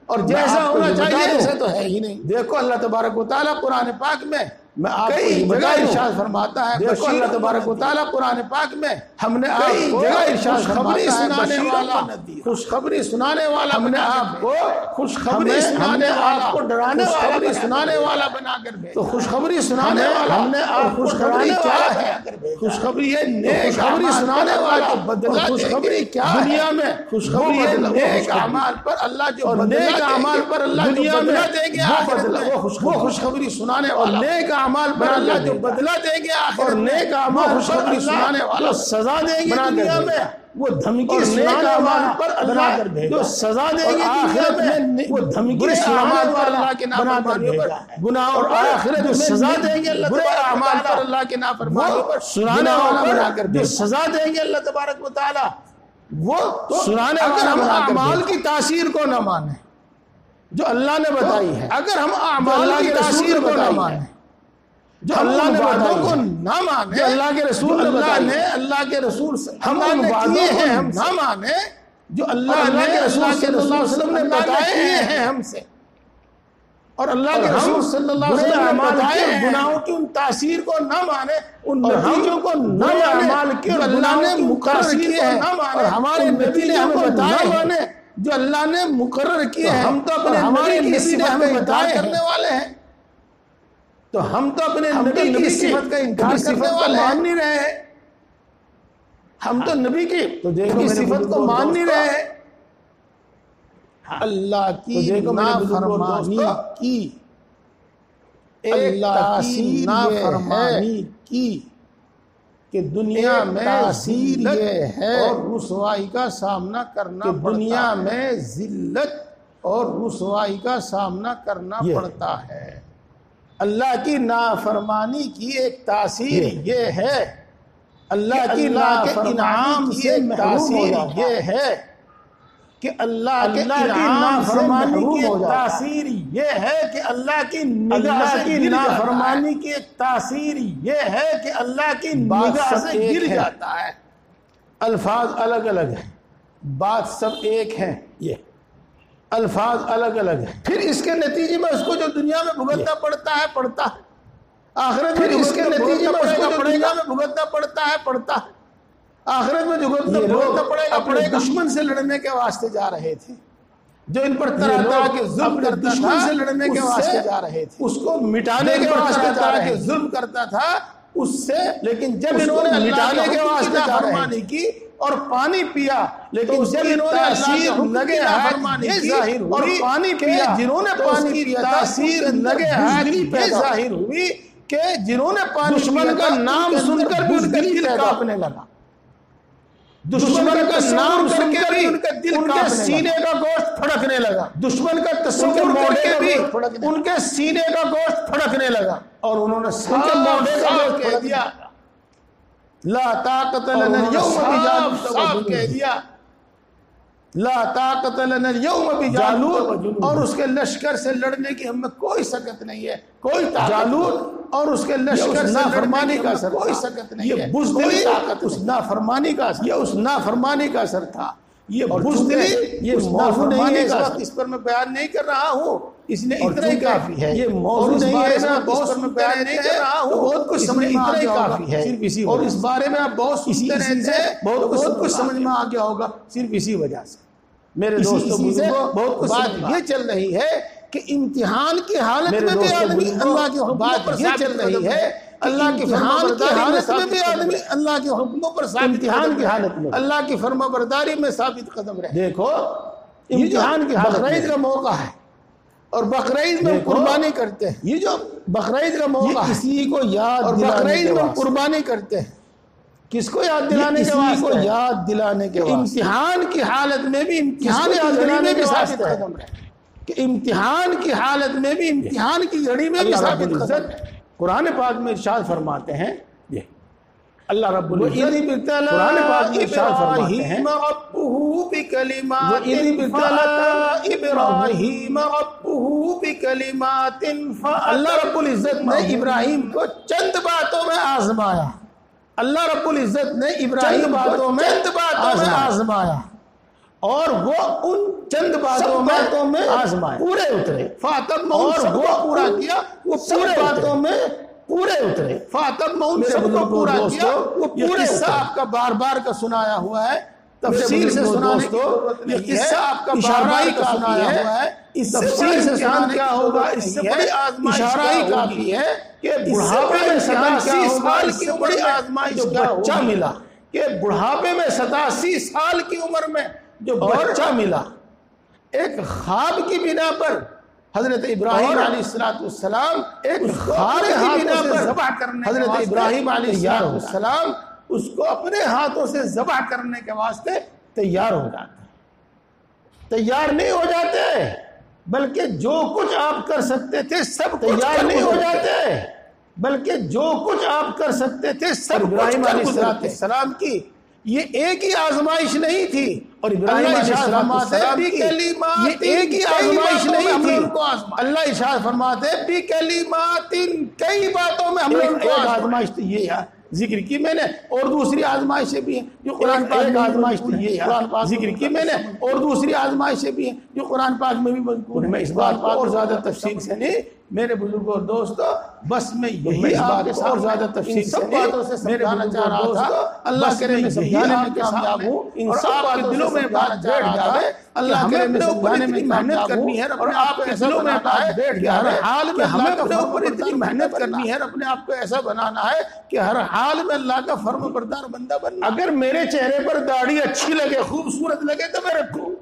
اور جیسا ہونا چاہیے ایسا تو ہے ہی نہیں۔ دیکھو اللہ تبارک و تعالیٰ قرآن پاک میں میں آپ کو کئی یہ جگہ بتا دوں، ارشاد فرماتا ہے، دیکھو اللہ تبارک و تعالیٰ قرآن پاک میں ہم نے کئی آپ کو جگہ ارشاد خوشخبری فرماتا ہے، سنانے والا، خوشخبری سنانے والا ہم نے بنا کر آپ کو خوشخبری ہم سنانے نے والا، آپ کو ڈرانے والا خوشخبری بنا سنانے والا بنا کر بھیجا۔ تو خوشخبری سنانے ہم نے- والا، ہم نے آپ کو خوشخبری ڈرانے کیا والا ہے؟ بنا کر بھیجا۔ خوشخبری ہے نیک خوشخبری اعمال سنانے پر والا اللہ جو بدلہ اور خوشخبری دیں گے کیا ہے؟ دنیا میں، خوشخبری ہے وہ نیک نیک اعمال پر اللہ جو اور بدلہ نیک دیں گے، اعمال پر اللہ جو دنیا میں بدلہ دیں گے وہ آخرت بدلہ، میں، وہ خوشخبری سنانے اور والا، نیک اعمال پر بنا اللہ کر جو بھیجا۔ بدلہ دیں گے آخرت اور میں، نیک اعمال وہ پر خوشخبری اللہ سنانے والا جو سزا دیں گے بنا کر دنیا میں، بھیجا۔ وہ دھمکی اور نیک سنانے اعمال والا پر بنا اللہ کر بھیجا، جو سزا دیں اور گے دنیا آخرت میں، میں وہ دھمکی برے سنانے اعمال پر والا اللہ کے بنا کر نافرمانیوں پر، بھیجا ہے۔ گناہوں اور پر آخرت جو میں سزا دیں گے اللہ برے تبارک و اعمال تعالیٰ پر اللہ کے نافرمانیوں پر سنانے گناہوں والا پر بنا کر جو بھیجا۔ سزا دیں گے اللہ تبارک و تعالیٰ، وہ سنانے اگر والا ہم بنا کر اعمال بھیجا۔ کی تاثیر کو نہ مانیں جو اللہ نے بتائی ہے، اگر ہم اعمال اللہ کی کے رسول تاثیر نے کو نہ بتائی ہے، مانیں، جو ہم اللہ ان نے وعدوں وعدوں کو کو نہ مانیں، جو اللہ کے رسول نے جو اللہ بتائی نے ہے، اللہ کے رسول ہم اللہ ان نے وعدوں کیے کو ہیں ہم نہ نہ مانیں، جو اللہ اور اللہ نے کے رسول اللہ کے صلی اللہ علیہ رسول وسلم نے اللہ بتائے کیے ہیں ہیں ہم سے، اور اللہ کے اور ہم رسول صلی اللہ علیہ برے وسلم نے اعمال بتائے کے ہیں، گناہوں کی ان تاثیر کو نہ مانیں، ان اور ہم نتیجوں کو نہ برے مانیں اعمال کے جو اللہ گناہوں نے کی مقرر تاثیر کیے کو ہیں، نہ مانیں، اور ہمارے ان نبی نے نتیجوں ہمیں کو نہ بتائے ہیں مانیں، جو اللہ نے مقرر کیے ہیں، ہم تو اپنے اور ہمارے نبی کی نبی نے صفت ہمیں کا بتائے انکار کرنے والے ہیں، تو ہم تو اپنے ہم تو نبی کی صفت کا انکار صفت کرنے کو والے مان ہیں، نہیں رہے ہیں، ہم تو نبی کی تو دیکھو کی میرے صفت کو بزرگوں مان نہیں دوستو، رہے ہیں، اللہ کی تو دیکھو میرے بزرگوں نافرمانی دوستو، کی اللہ اللہ کی کی نافرمانی کی کہ دنیا ایک میں تاثیر ذلت یہ ہے اور رسوائی کا سامنا کرنا کہ پڑتا دنیا ہے، میں ذلت اور رسوائی کا سامنا کرنا یہ پڑتا ہے۔ اللہ کی نافرمانی کی ایک تاثیر یہ ہے، اللہ کی اللہ کے نافرمانی انعام کی سے ایک محروم ہو تاثیر جاتا یہ ہے کہ اللہ کے اللہ کی انعام سے نافرمانی محروم کی ہو ایک جاتا ہے۔ تاثیر یہ ہے کہ اللہ کی نگاہ اللہ سے کی گر جاتا ہے۔ نافرمانی کی ایک تاثیر یہ ہے کہ اللہ کی بات نگاہ سب سے ایک گر ہے، جاتا ہے۔ الفاظ الگ الگ ہیں، بات سب ایک ہیں، یہ الفاظ الگ الگ ہیں، پھر اس کے نتیجے میں اس کو جو دنیا میں بھگتنا پڑتا ہے پڑتا ہے، آخرت میں اس کے نتیجے میں اس کو جو دنیا میں بھگتنا پڑتا ہے پڑتا ہے، آخرت میں جو یہ لوگ اپنے دشمن سے لڑنے کے واسطے جا رہے تھے، جو ان پر طرح طرح کے ظلم کرتا دشمن سے لڑنے کے واسطے جا رہے تھے، اس کو مٹانے کے واسطے جا رہے تھے، ظلم کرتا تھا اس سے، لیکن جب انہوں نے مٹانے کے واسطے نافرمانی کی اور پانی پیا، لیکن جب انہوں نے تاثیر لگے نافرمانی کی اور پانی پیا، جنہوں نے پانی پیا تاثیر لگے یہ ظاہر ہوئی کہ جنہوں نے پانی دشمن کا نام سن کر بھی ان کا دل کانپنے لگا، دشمن کا نام سن کر بھی ان کے سینے کا گوشت پھڑکنے لگا، دشمن کا تصور کر کے بھی ان کے سینے کا گوشت پھڑکنے لگا، اور انہوں نے صاف کہہ دیا لا طاقت لنا اليوم صاف کہہ دیا لا طاقت لنا اليوم بجالوت، اور اس کے لشکر سے لڑنے کی ہم میں کوئی سکت نہیں ہے، کوئی جالوت اور اس کے لشکر سے نافرمانی کا اثر، کوئی سکت نہیں ہے، یہ بزدلی اس نافرمانی کا اثر، یہ اس نافرمانی کا اثر تھا، یہ بزدلی یہ موضوع نہیں ہے، اس وقت اس پر میں بیان نہیں کر رہا ہوں، اس نے اتنا ہی کافی ہے، یہ موضوع نہیں ہے، اس پر میں بیان نہیں کر رہا ہوں، بہت کچھ سمجھ میں آ گیا کافی ہے صرف اسی، اور اس بارے میں آپ بہت سنتے رہتے ہیں، بہت کچھ سمجھ میں آ گیا ہوگا صرف اسی وجہ سے۔ میرے دوستوں بہت بات یہ چل رہی ہے کہ امتحان کی حالت میں بھی آدمی اللہ کے حکموں پر یہ چل رہی ہے، اللہ کی امتحان کی حالت میں بھی آدمی اللہ کے حکموں پر امتحان کی حالت میں اللہ کی فرما برداری میں ثابت قدم رہے۔ دیکھو امتحان کی حالت بقرعید کا موقع ہے، اور بقرعید میں قربانی کرتے ہیں، یہ جو بقرعید کا موقع ہے کسی کو یاد، اور بقرعید میں قربانی کرتے ہیں کس کو یاد دلانے کے واسطے، کو یاد دلانے کے واسطے، امتحان کی حالت میں بھی امتحان یاد دلانے کے ثابت قدم رہے، کہ امتحان کی حالت میں بھی امتحان کی گھڑی میں بھی ثابت قدم۔ قرآن پاک میں ارشاد فرماتے ہیں، یہ اللہ رب العزت قرآن پاک میں ارشاد فرماتے ہیں ربہ بکلمات ابراہیم ربہ بکلمات، اللہ رب العزت نے ابراہیم کو چند باتوں میں آزمایا، اللہ رب العزت نے ابراہیم باتوں میں آزمایا، اور وہ ان چند باتوں میں آزمائے پورے اترے، فاتم اور وہ پورا کیا، وہ پورے باتوں میں پورے اترے، فاتم ان سب کو پورا کیا، وہ پورے قصہ آپ کا بار بار کا سنایا ہوا ہے، تفصیل سے سنانے کی ضرورت نہیں ہے، یہ قصہ آپ کا بار ہی کا سنایا ہوا ہے، اس تفصیل سے سنانے کیا ہوگا، اس سے بڑی آزمائش اشارہ ہی کافی ہے کہ بڑھاپے میں 87 سال کی بڑی آزمائش جو بچہ ملا، کہ بڑھاپے میں 87 سال کی عمر میں جو بچہ ملا، ایک خواب کی بنا پر حضرت ابراہیم علیہ السلام ایک خواب کی بنا پر ذبح کرنے حضرت ابراہیم علیہ السلام اس کو اپنے ہاتھوں سے ذبح کرنے کے واسطے تیار ہو جاتے ہیں، تیار نہیں ہو جاتے بلکہ جو کچھ آپ کر سکتے تھے سب تیار نہیں ہو جاتے، بلکہ جو کچھ آپ کر سکتے تھے سب ابراہیم علیہ السلام کی یہ ایک ہی آزمائش نہیں تھی، اور ابراہیم علیہ السلام کی یہ ایک ہی آزمائش نہیں تھی، اللہ ارشاد فرماتے ہیں بکلمات، کئی باتوں میں ہم نے ایک آزمائش تو یہ ہے ذکر کی میں نے، اور دوسری آزمائشیں بھی ہیں جو قرآن پاک میں آزمائش تو یہ ہے ذکر کی میں نے، اور دوسری آزمائشیں بھی ہیں جو قرآن پاک میں بھی مذکور ہیں۔ میں اس بات کو اور زیادہ تفصیل سے نہیں میرے بزرگوں اور دوستو، بس میں یہی آپ کو اور زیادہ تفصیل سے باتوں سے سمجھانا چاہ رہا تھا، اللہ کرے میں سمجھانے میں کامیاب ہوں، ان سب باتوں دلوں میں بات بیٹھ جائے، اللہ کرے میں سمجھانے میں محنت کرنی ہے، اور آپ کے دلوں میں بات بیٹھ جائے، ہر حال میں ہمیں اپنے اوپر اتنی محنت کرنی ہے، اپنے آپ کو ایسا بنانا ہے کہ ہر حال میں اللہ کا فرم بردار بندہ بننا۔ اگر میرے چہرے پر داڑھی اچھی لگے، خوبصورت لگے تو میں رکھوں،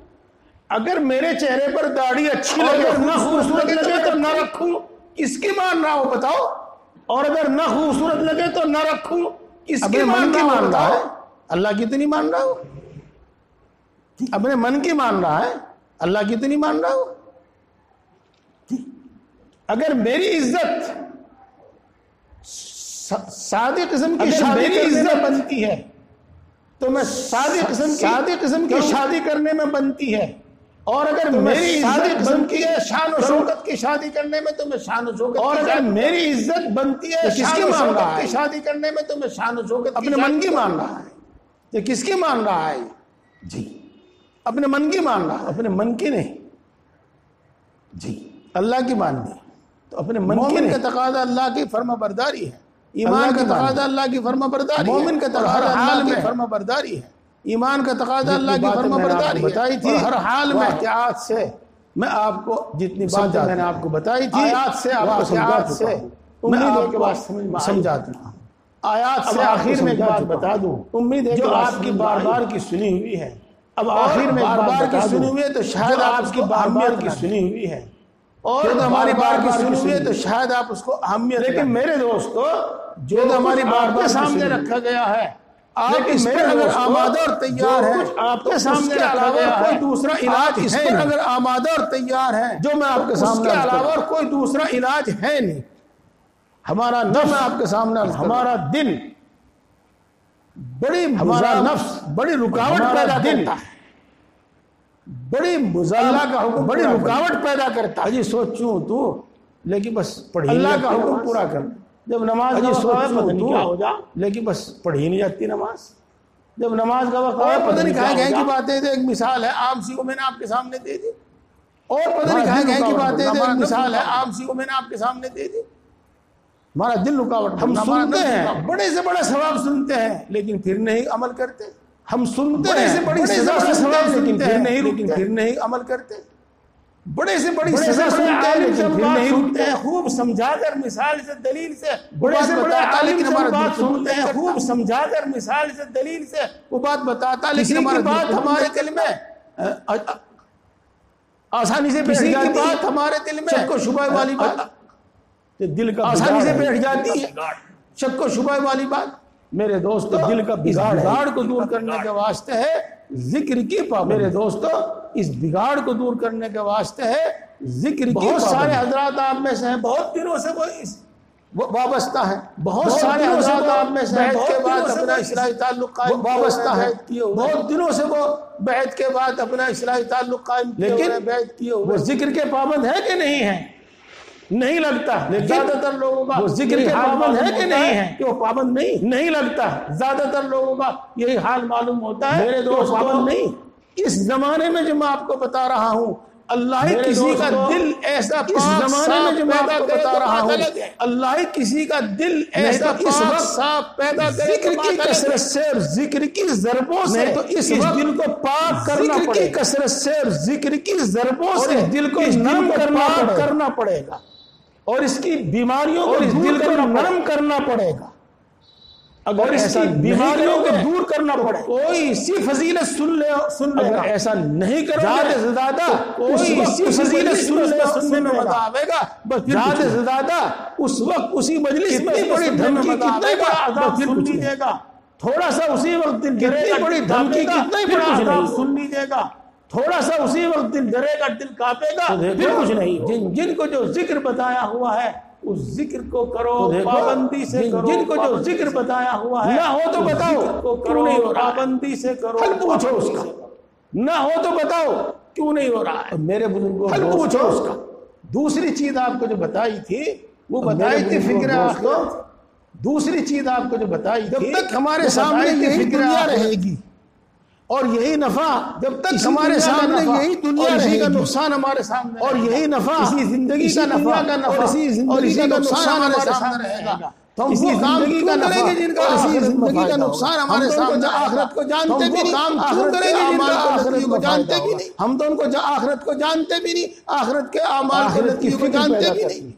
اگر میرے چہرے پر داڑھی اچھی لگے، نہ خوبصورت لگے تو نہ رکھوں، کس کی مان رہا ہو بتاؤ، اور اگر نہ خوبصورت لگے تو نہ رکھوں، کس کی مان رہا ہے؟ اللہ کی تو نہیں مان رہا ہو، اپنے من کی مان رہا ہے، اللہ کی تو نہیں مان رہا ہو۔ اگر میری عزت سادی قسم کی شادی کرنے میں بنتی ہے تو میں سادی قسم کی شادی کرنے میں بنتی ہے، اور اگر میری عزت بنتی ہے شان و شوکت کی شادی کرنے میں تو میں شان و شوکت، اور اگر میری عزت بنتی ہے شان و شوکت کی شادی کرنے میں تو میں شان و شوکت اپنے من کی مان رہا ہے۔ یہ کس کی مان رہا ہے؟ جی اپنے من کی مان رہا ہے، اپنے من کی نہیں، جی اللہ کی ماننی تو اپنے من کی نہیں۔ مومن کا تقاضا اللہ کی فرما برداری ہے، ایمان کا تقاضا اللہ کی فرما برداری ہے، مومن کا تقاضا اللہ کی فرما برداری ہے، ایمان کا تقاضا اللہ کی فرما برداری بتائی تھی، ہر حال میں احتیاط سے میں آپ کو جتنی بات میں نے آپ کو بتائی تھی آیات سے آپ کو میں آپ کے بات سمجھاتا ہوں، آیات سے آخر میں ایک بات بتا دوں، امید ہے جو آپ کی بار بار کی سنی ہوئی ہے، اب آخر میں بار بار کی سنی ہوئی ہے تو شاید آپ کی بار بار کی سنی ہوئی ہے، اور ہماری بار کی سنی ہوئی ہے تو شاید آپ اس کو اہمیت، لیکن میرے دوستو جو ہماری بار بار سامنے رکھا گیا ہے آپ اس پر اگر آمادہ اور تیار ہیں آپ کے سامنے کے علاوہ کوئی دوسرا علاج اس پر اگر آمادہ اور تیار ہے جو میں آپ کے سامنے، اس کے علاوہ کوئی دوسرا علاج ہے نہیں. ہمارا نفس آپ کے سامنے، ہمارا دل ہمارا نفس بڑی رکاوٹ پیدا کرتا ہے، بڑی مزالہ کا حکم بڑی رکاوٹ پیدا کرتا ہے. جی سوچوں تو لیکن بس پڑھی اللہ کا حکم پورا کر. جب نماز کا وقت کیا ہو جا لیکن بس پڑھی نہیں جاتی نماز. جب نماز کا وقت پتہ نہیں کہاں گئے کی باتیں. ایک مثال ہے عام سی کو میں نے آپ کے سامنے دے دی، اور پتہ نہیں کہاں گئے کی باتیں. ایک مثال ہے عام سی کو میں نے آپ کے سامنے دے دی. ہمارا دل رکاوٹ، ہم سنتے ہیں بڑے سے بڑا ثواب سنتے ہیں لیکن پھر نہیں عمل کرتے. ہم سنتے ہیں بڑی سزا سے ثواب لیکن پھر نہیں عمل کرتے. بڑے سے بڑی سزا سنتے ہیں لیکن پھر نہیں رکتے ہیں. خوب سمجھا کر مثال سے دلیل سے بڑے سے بڑے عالم سے بات سنتے ہیں، خوب سمجھا کر مثال سے دلیل سے وہ بات بتاتا لیکن ہماری بات ہمارے دل میں آسانی سے بیٹھ جاتی ہے. بات ہمارے دل میں شک و شبہ والی بات دل کا آسانی سے بیٹھ جاتی ہے. شک و شبہ والی بات میرے دوست دل کا بگاڑ کو دور کرنے کے واسطے ہے ذکر کی پابندی. میرے دوستو اس بگاڑ کو دور کرنے کے واسطے ہے ذکر کی پابندی. بہت سارے حضرات آپ میں سے ہیں بہت دنوں سے وہ وابستہ ہیں. بہت سارے حضرات آپ میں سے بیعت کے بعد اپنا اصلاحی تعلق قائم وابستہ ہیں. بہت دنوں سے وہ بیعت کے بعد اپنا اصلاحی تعلق قائم لیکن بیعت کیے وہ ذکر کے پابند ہے کہ نہیں ہیں؟ نہیں لگتا. زیادہ تر لوگوں کا وہ ذکر کے پابند ہے کہ نہیں ہے کہ وہ پابند نہیں لگتا. زیادہ تر لوگوں کا یہی حال معلوم ہوتا ہے میرے دوست پابند نہیں. اس زمانے میں جو میں آپ کو بتا رہا ہوں اللہ ہی کسی کا دل ایسا اس زمانے میں جو میں آپ کو بتا رہا ہوں اللہ ہی کسی کا دل ایسا پاک صاف پیدا کرے ذکر کی کثرت سے اور ذکر کی ضربوں سے. تو اس دل کو پاک کرنا پڑے گا. ذکر کی کثرت سے اور ذکر کی ضربوں سے دل کو نرم کرنا پڑے گا اور اس کی بیماریوں کو دل کو نرم کرنا پڑے گا. اگر ایسا بیماریوں کو دور کرنا پڑے کوئی اسی فضیلت سن لے گا. ایسا نہیں کرو زیادہ سے زیادہ کوئی اسی فضیلت سننے میں مزہ آئے گا. بس زیادہ سے زیادہ اس وقت اسی مجلس میں بڑی دھمکی کتنا بڑا عذاب سن لیجیے گا. تھوڑا سا اسی وقت دل گرے گا بڑی دھمکی کتنا بڑا عذاب سن لیجیے گا. تھوڑا سا اسی وقت دل ڈرے گا دل کانپے گا پھر کچھ نہیں. جن کو جو ذکر بتایا ہوا ہے اس ذکر کو کرو پابندی سے کرو. جن کو جو ذکر بتایا ہوا ہے نہ ہو تو بتاؤ کیوں نہیں ہو رہا. پابندی سے کرو. حل پوچھو اس کا. نہ ہو تو بتاؤ کیوں نہیں ہو رہا ہے. میرے بزرگوں حل پوچھو اس کا. دوسری چیز آپ کو جو بتائی تھی وہ بتائی تھی فکر آخرت. دوسری چیز آپ کو جو بتائی تھی جب تک ہمارے سامنے یہی دنیا رہے گی اور یہی نفع جب تک ہمارے سامنے یہی دنیا رہے گا نقصان ہمارے سامنے اور یہی نفع اسی زندگی کا نفع اور اسی زندگی کا نقصان ہمارے سامنے رہے گا. تو ہم وہ کام کیوں کریں گے جن کا اسی زندگی کا نقصان ہمارے سامنے آخرت کو جانتے بھی نہیں. کام کیوں کریں گے جن کا آخرت کو جانتے بھی نہیں. ہم تو ان کو آخرت کو جانتے بھی نہیں. آخرت کے اعمال کو جانتے بھی نہیں.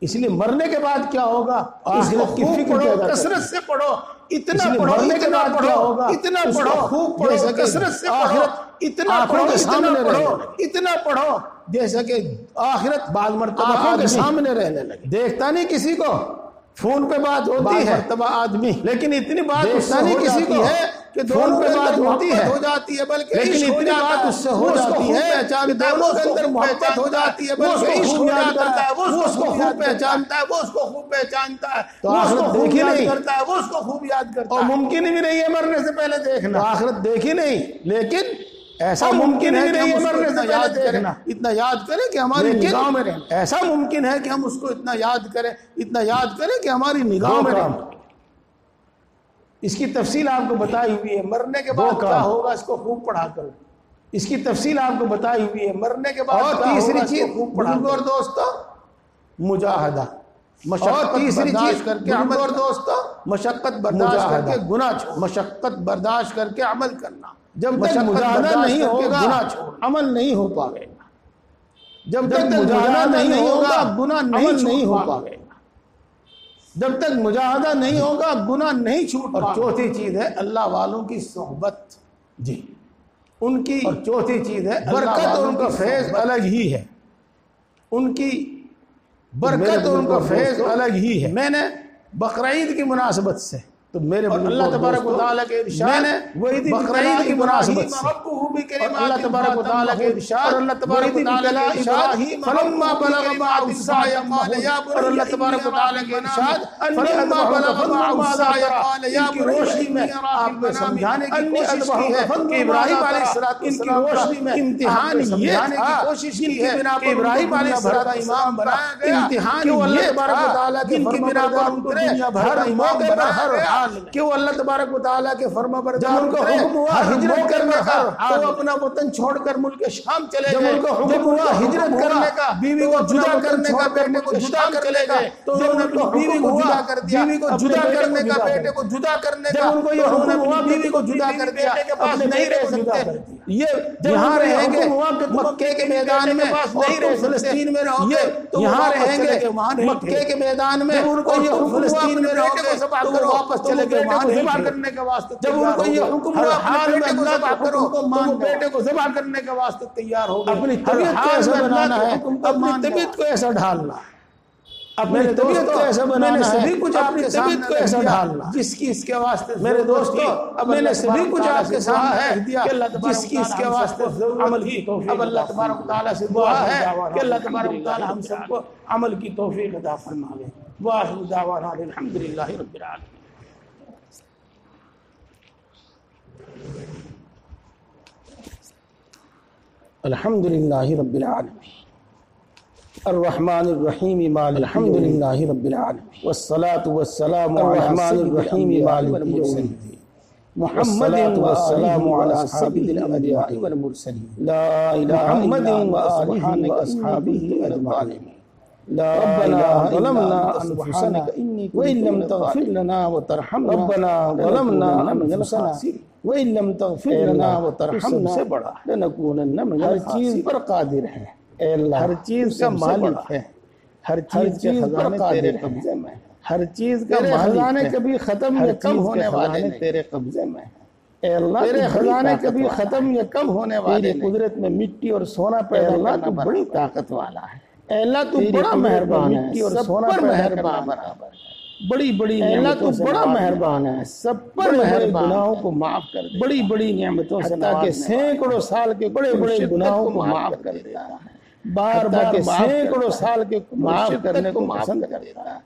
اس لیے مرنے کے بعد کیا ہوگا آخرت کی فکر پڑھو کثرت سے پڑھو. اتنا پڑھو مرنے کے بعد کیا ہوگا اتنا پڑھو خوب پڑھو کثرت سے آخرت اتنا پڑھو اتنا پڑھو جیسا کہ آخرت بعض مرتبہ آنکھوں کے سامنے رہنے لگے. دیکھتا نہیں کسی کو. فون پہ بات ہوتی ہے مرتبہ آدمی لیکن اتنی بات اس سے نہیں کسی کی ہے کہ فون پہ بات ہوتی ہے ہو جاتی ہے بلکہ لیکن اتنی بات اس سے ہو جاتی ہے کہ دونوں کے اندر محبت ہو جاتی ہے بلکہ عشق یاد کرتا ہے وہ اس کو خوب پہچانتا ہے وہ اس کو خوب پہچانتا ہے تو آخرت دیکھی نہیں کرتا ہے وہ اس کو خوب یاد کرتا ہے. اور ممکن بھی نہیں ہے مرنے سے پہلے دیکھنا. آخرت دیکھی نہیں لیکن ایسا ممکن ہی نہیں ہے مرنے سے پہلے دیکھنا. اتنا یاد کریں کہ ہماری نگاہ میں رہے. ایسا ممکن ہے کہ ہم اس کو اتنا یاد کریں کہ ہماری نگاہ میں رہے. اس کی تفصیل آپ کو بتائی ہوئی ہے. مرنے کے بعد کیا ہوگا اس کو خوب پڑھا کرو. اس کی تفصیل آپ کو بتائی ہوئی ہے. مرنے کے بعد اور تیسری چیز خوب پڑھا کرو. اور دوستو مجاہدہ اور تیسری چیز کر کے عمل. اور دوستو مشقت برداشت کر کے گناہ چھوڑ. مشقت برداشت کر کے عمل کرنا. جب تک مجاہدہ نہیں ہوگا عمل نہیں ہو پائے گا. جب تک مجاہدہ نہیں ہوگا گناہ نہیں ہو پائے گا. جب تک مجاہدہ نہیں ہوگا گناہ نہیں چھوٹ پائے گا. اور چوتھی چیز ہے اللہ والوں کی صحبت. جی ان کی. اور چوتھی چیز ہے برکت اور ان کا فیض الگ ہی ہے. ان کی برکت اور ان کا فیض الگ ہی ہے. میں نے بقرعید کی مناسبت سے تو میرے اللہ تبارک و تعالیٰ کے ارشاد ہے بقرعید کی مناسبت سے اللہ تبارک و تعالیٰ کے ارشاد اور اللہ تبارک و تعالیٰ کے ارشاد فلما بلغ معه السعي اور اللہ تبارک و تعالیٰ کے ارشاد فلما بلغ معه السعي قال يا کی روشنی میں آپ کو سمجھانے کی کوشش کی ہے کہ ابراہیم علیہ السلام کی روشنی میں امتحان یہ تھا کوشش کی ہے کہ ابراہیم علیہ السلام امام بنایا گیا امتحان کہ وہ اللہ تبارک و تعالیٰ کے فرما بردار ہر موقع پر ہر حال میں کہ وہ اللہ تبارک و تعالیٰ کے فرما بردار جب ان کو حکم ہوا ہجرت کرنے کا تو اپنا وطن چھوڑ کر ملک شام چلے گئے جب ان کو حکم ہوا ہجرت کرنے کا بیوی کو جدا کرنے کا بیٹے کو جدا چلے گئے تو جب ان کو بیوی کو جدا کر دیا بیوی کو جدا کرنے کا بیٹے کو جدا کرنے کا جب ان کو یہ حکم ہوا بیوی کو جدا کر دیا اب نہیں رہ سکتے یہ یہاں رہیں گے مکے کے میدان میں نہیں رہ فلسطین میں رہو گے یہاں رہیں گے مکے کے میدان میں ان کو یہ حکم فلسطین میں رہو گے تو واپس چلے گئے بیٹے کو ذبح کرنے کے واسطے جب ان کو یہ حکم ہوا حال میں اللہ کا کرو تو وہ بیٹے کو ذبح کرنے کے واسطے تیار ہو گئے اپنی طبیعت کو ایسا بنانا ہے اپنی طبیعت کو ایسا ڈھالنا اپنی طبیعت کو ایسا بنانا ہے سبھی کچھ اپنی طبیعت کو ایسا ڈھالنا جس کی اس کے واسطے میرے دوستو اب میں نے سبھی کچھ آپ کے سامنے ہے کہ اللہ جس کی اس کے واسطے عمل کی توفیق اب اللہ تبارک و تعالیٰ سے دعا ہے کہ اللہ تبارک و تعالیٰ ہم سب کو عمل کی توفیق عطا فرمائے وآخر دعوانا الحمدللہ رب العالمین الحمدللہ رب العالمین الرحمن الرحیم مالک الحمدللہ رب العالمین والصلاة والسلام الرحمن الرحیم مالک یوم الدین محمد والسلام علی اصحابہ الانبیاء والمرسلین لا الہ الا محمد واصحابہ اجمعین ربنا ظلمنا انفسنا وان لم تغفر لنا وترحمنا ربنا ظلمنا انفسنا وان لم تغفر لنا وترحمنا سے بڑا لنکونن من ہر چیز پر قادر ہے اے اللہ ہر چیز کا مالک ہے ہر چیز کے خزانے تیرے قبضے میں ہر چیز کا خزانے کبھی ختم یا کم ہونے والے تیرے قبضے میں اے اللہ تیرے خزانے کبھی ختم یا کم ہونے والے قدرت میں مٹی اور سونا پیدا کرنا تو بڑی طاقت والا ہے اے اللہ تو بڑا مہربان ہے مٹی اور سونا مہربان بڑی بڑی اللہ تو بڑا مہربان ہے سب پر مہربان گناہوں کو معاف کر دے بڑی بڑی نعمتوں سے تاکہ سینکڑوں سال کے بڑے بڑے گناہوں کو معاف کر دیتا ہے بار بار سینکڑوں سال کے معاف کرنے کو پسند کرتا ہے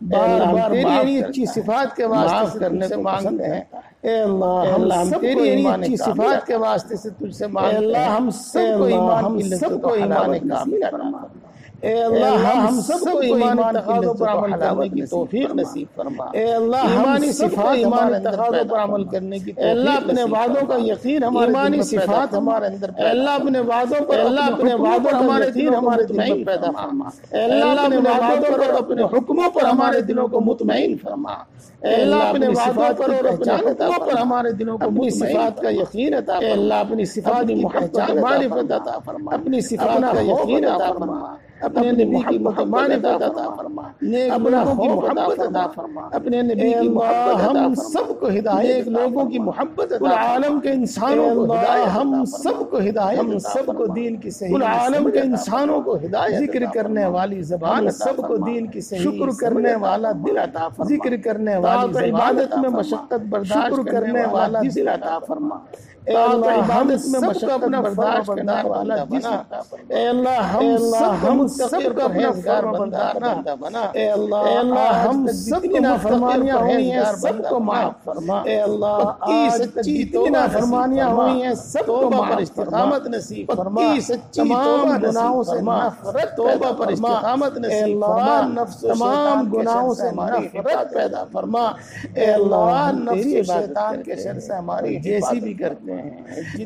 بار بار تیری اچھی صفات کے واسطے کرنے کو مانگتے ہیں اے اللہ ہم تیری اچھی صفات کے واسطے سے تجھ سے مانگتے ہیں اللہ ہم سب کو ایمان کامل فرما اے اللہ ہم سب کو ایمان تقاضوں پر عمل کرنے کی توفیق نصیب فرما اے اللہ ایمانی صفات ایمان تقاضوں پر عمل کرنے کی اے اللہ اپنے وعدوں کا یقین ہمارے ایمانی صفات ہمارے اندر اے اللہ اپنے وعدوں پر اللہ اپنے وعدوں ہمارے دل ہمارے دل میں پیدا فرما اے اللہ اپنے وعدوں پر اپنے حکموں پر ہمارے دلوں کو مطمئن فرما اے اللہ اپنے وعدوں پر اور اپنے حکموں پر ہمارے دلوں کو اپنی صفات کا یقین عطا فرما اے اللہ اپنی صفات کی پہچان معرفت عطا فرما اپنی صفات کا یقین عطا فرما اپنے نبی کی محبت عطا فرما نیک لوگوں کی محبت عطا فرما اپنے نبی کی محبت ہم سب کو ہدایت نیک لوگوں کی محبت عطا عالم کے انسانوں کو ہدایت ہم سب کو ہدایت ہم سب کو دین کی صحیح عالم کے انسانوں کو ہدایت ذکر کرنے والی زبان سب کو دین کی صحیح شکر کرنے والا دل عطا فرما ذکر کرنے والی عبادت میں مشقت برداشت کرنے والا دل عطا فرما اے اللہ عبادت میں مشقت برداشت کرنے والا جسم اے اللہ ہم سب کو پرہیزگار بندہ بنا اے اللہ ہم سب کو نافرمانیاں ہوئی ہیں سب کو معاف فرما اے اللہ سچی نافرمانیاں ہوئی ہیں سب کو پر استقامت نصیب فرما تمام گناہوں سے نفرت توبہ پر استقامت نصیب فرما تمام گناہوں سے نفرت پیدا فرما اے اللہ نفس و شیطان کے شر سے ہماری جیسی بھی کرتے ہیں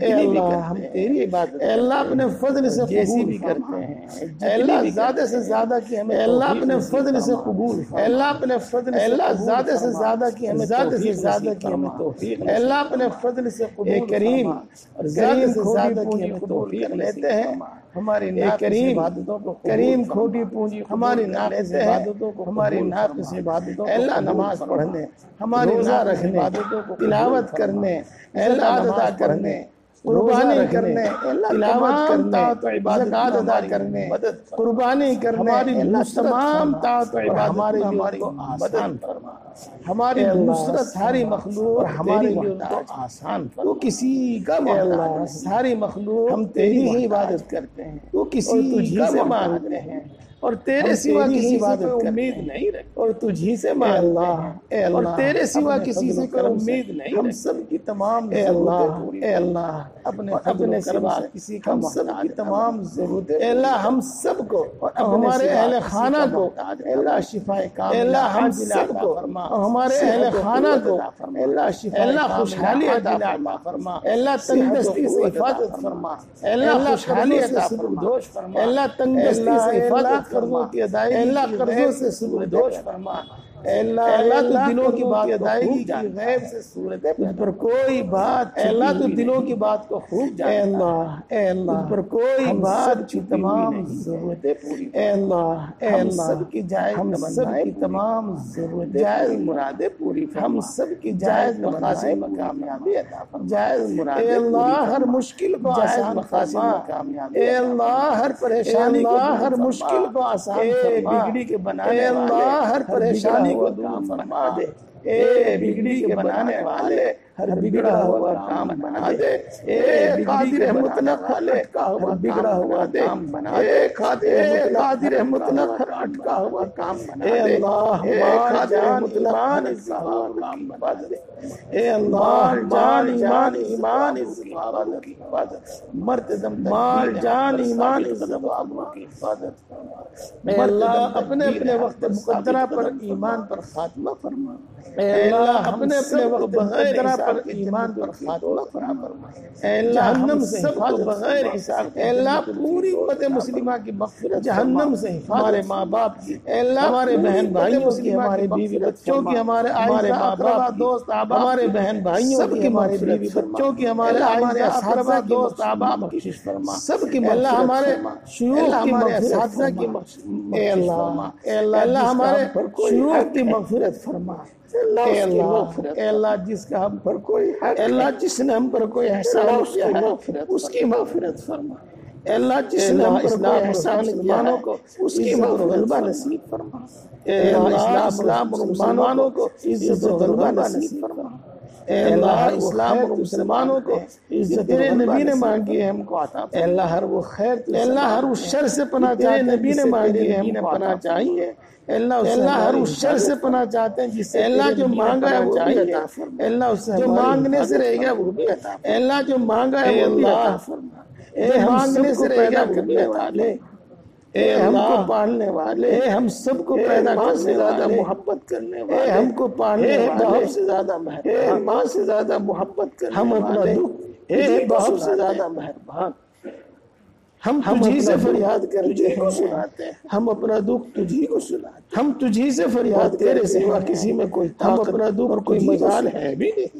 اے اللہ ہم تیری عبادت اے اللہ اپنے فضل سے جیسی بھی کرتے ہیں اے اللہ زیادہ سے زیادہ کی ہمیں اے اللہ اپنے فضل سے قبول اے اللہ اپنے فضل اے اللہ زیادہ سے زیادہ کی ہمیں زیادہ سے زیادہ کی ہمیں توفیق اے اللہ اپنے فضل سے قبول کریم اور زیادہ سے زیادہ کی ہمیں توفیق لیتے ہیں ہماری کریم عبادتوں کو کریم کھوٹی پونجی ہماری ناقص عبادتوں کو ہماری ناقص عبادتوں کو اللہ نماز پڑھنے ہماری روزہ رکھنے عبادتوں کو تلاوت کرنے اے اللہ ادا کرنے قربانی کرنے، تلاوت کرنے، زکات ادا کرنے، قربانی کرنے، تمام طاعت و عبادت ہماری آسان فرما، ہماری نصرت ساری مخلوق ہمارے لیے آسان فرما۔ تو کسی کا محتاج، ساری مخلوق ہم تیری ہی عبادت کرتے ہیں، تو کسی کا سے مانگتے ہیں اور تیرے سوا کسی سے کوئی امید نہیں رکھتے، اور تجھی سے مانگتے ہیں اور تیرے سوا کسی سے کوئی امید نہیں رکھتے۔ ہم سب کی تمام ضرورتیں، اے اللہ اپنے سوا کسی کا محتاج، تمام ضرورتیں، اے اللہ ہم سب کو اور ہمارے اہل خانہ کو، اے اللہ شفائے کاملہ، اے اللہ ہم سب کو اور ہمارے اہل خانہ کو، اے اللہ شفائے، اے اللہ خوشحالی عطا فرما، اے اللہ تندرستی سے حفاظت فرما، اے اللہ خوشحالی عطا فرما، اے اللہ تندرستی سے حفاظت قرضوں کی ادائیگی، اے اللہ قرضوں سے سبردوش فرما، اے اللہ تو دلوں کی بات ادائیگی کی غیب سے صورت پر کوئی بات، اے اللہ تو دلوں کی بات کو خوب جانتا، اے اللہ اے اللہ پر کوئی بات کی تمام ضرورتیں پوری، اے اللہ اے اللہ سب کی جائز، ہم سب کی تمام ضرورتیں، جائز مرادیں پوری، ہم سب کی جائز مقاصد میں کامیابی عطا فرما، جائز مرادیں، اے اللہ ہر مشکل کو آسان فرما، اے اللہ ہر پریشانی کو، ہر مشکل کو آسان فرما، بگڑی کے بنانے والے، اے اللہ ہر پریشانی کو دور فرما دے، اے بگڑی کے بنانے والے ہر بگڑا ہوا کام بنا دے، اے قادر مطلق اٹکا ہوا بگڑا ہوا کام بنا دے، اے قادر مطلق اٹکا ہوا کام بنا دے، اے اللہ مال جان ایمان کام بنا دے، اے اللہ مال جان ایمان کی حفاظت، مرتدم مال جان ایمان کی حفاظت، اے اللہ اپنے اپنے وقت مقدرہ پر ایمان پر خاتمہ فرما، اے اللہ اپنے اپنے وقت مقدرہ پر ایمان پر خاتمہ فرما، اے اللہ جہنم سے حفاظت بغیر حساب، اے اللہ پوری امت مسلمہ کی مغفرت، جہنم سے ہمارے ماں باپ کی، اے اللہ ہمارے بہن بھائیوں کی، ہمارے بیوی بچوں کی، ہمارے ماں باپ دوست احباب، ہمارے بہن بھائیوں کی، ہمارے بیوی بچوں کی، ہمارے اساتذہ دوست احباب کی فرما، سب کی اللہ ہمارے شیوخ کی، ہمارے اساتذہ کی، اے اللہ ہمارے شیوخ کی مغفرت فرما، اے اللہ جس کا ہم پر کوئی حق، اے اللہ جس نے ہم پر کوئی احسان کیا ہے اس کی مغفرت فرما، اے اللہ جس نے ہم پر کوئی احسان مسلمانوں کو اس کی غلبہ نصیب فرما، اے اللہ اسلام اور مسلمانوں کو عزت و غلبہ نصیب فرما، اے اللہ اسلام اور مسلمانوں کو عزت تیرے نبی نے مانگی ہے ہم کو عطا فرما، اے اللہ ہر وہ خیر، اے اللہ ہر اس شر سے پناہ چاہتے ہیں نبی نے مانگی ہے ہم کو پناہ چاہیے، اے اللہ ہر اس شر سے پناہ چاہتے ہیں جس سے اللہ جو مانگا ہے وہ بھی عطا فرما، اے اللہ اس سے جو مانگنے سے رہ گیا وہ بھی عطا فرما، اے اللہ جو مانگا ہے وہ بھی عطا فرما، اے مانگنے سے رہ گیا کرنے والے، اے ہم کو پالنے والے، اے ہم سب کو پیدا کرنے سے زیادہ محبت کرنے والے، اے ہم کو پالنے والے، بہت سے زیادہ مہربان، اے ماں سے زیادہ محبت کرنے والے، ہم اپنا دکھ، اے بہت سے زیادہ مہربان، ہم تجھی سے فریاد کرتے ہیں، ہم اپنا دکھ تجھی کو سناتے ہیں، ہم تجھی سے فریاد تیرے سوا کسی میں کوئی طاقت اور کوئی مجال ہے بھی نہیں۔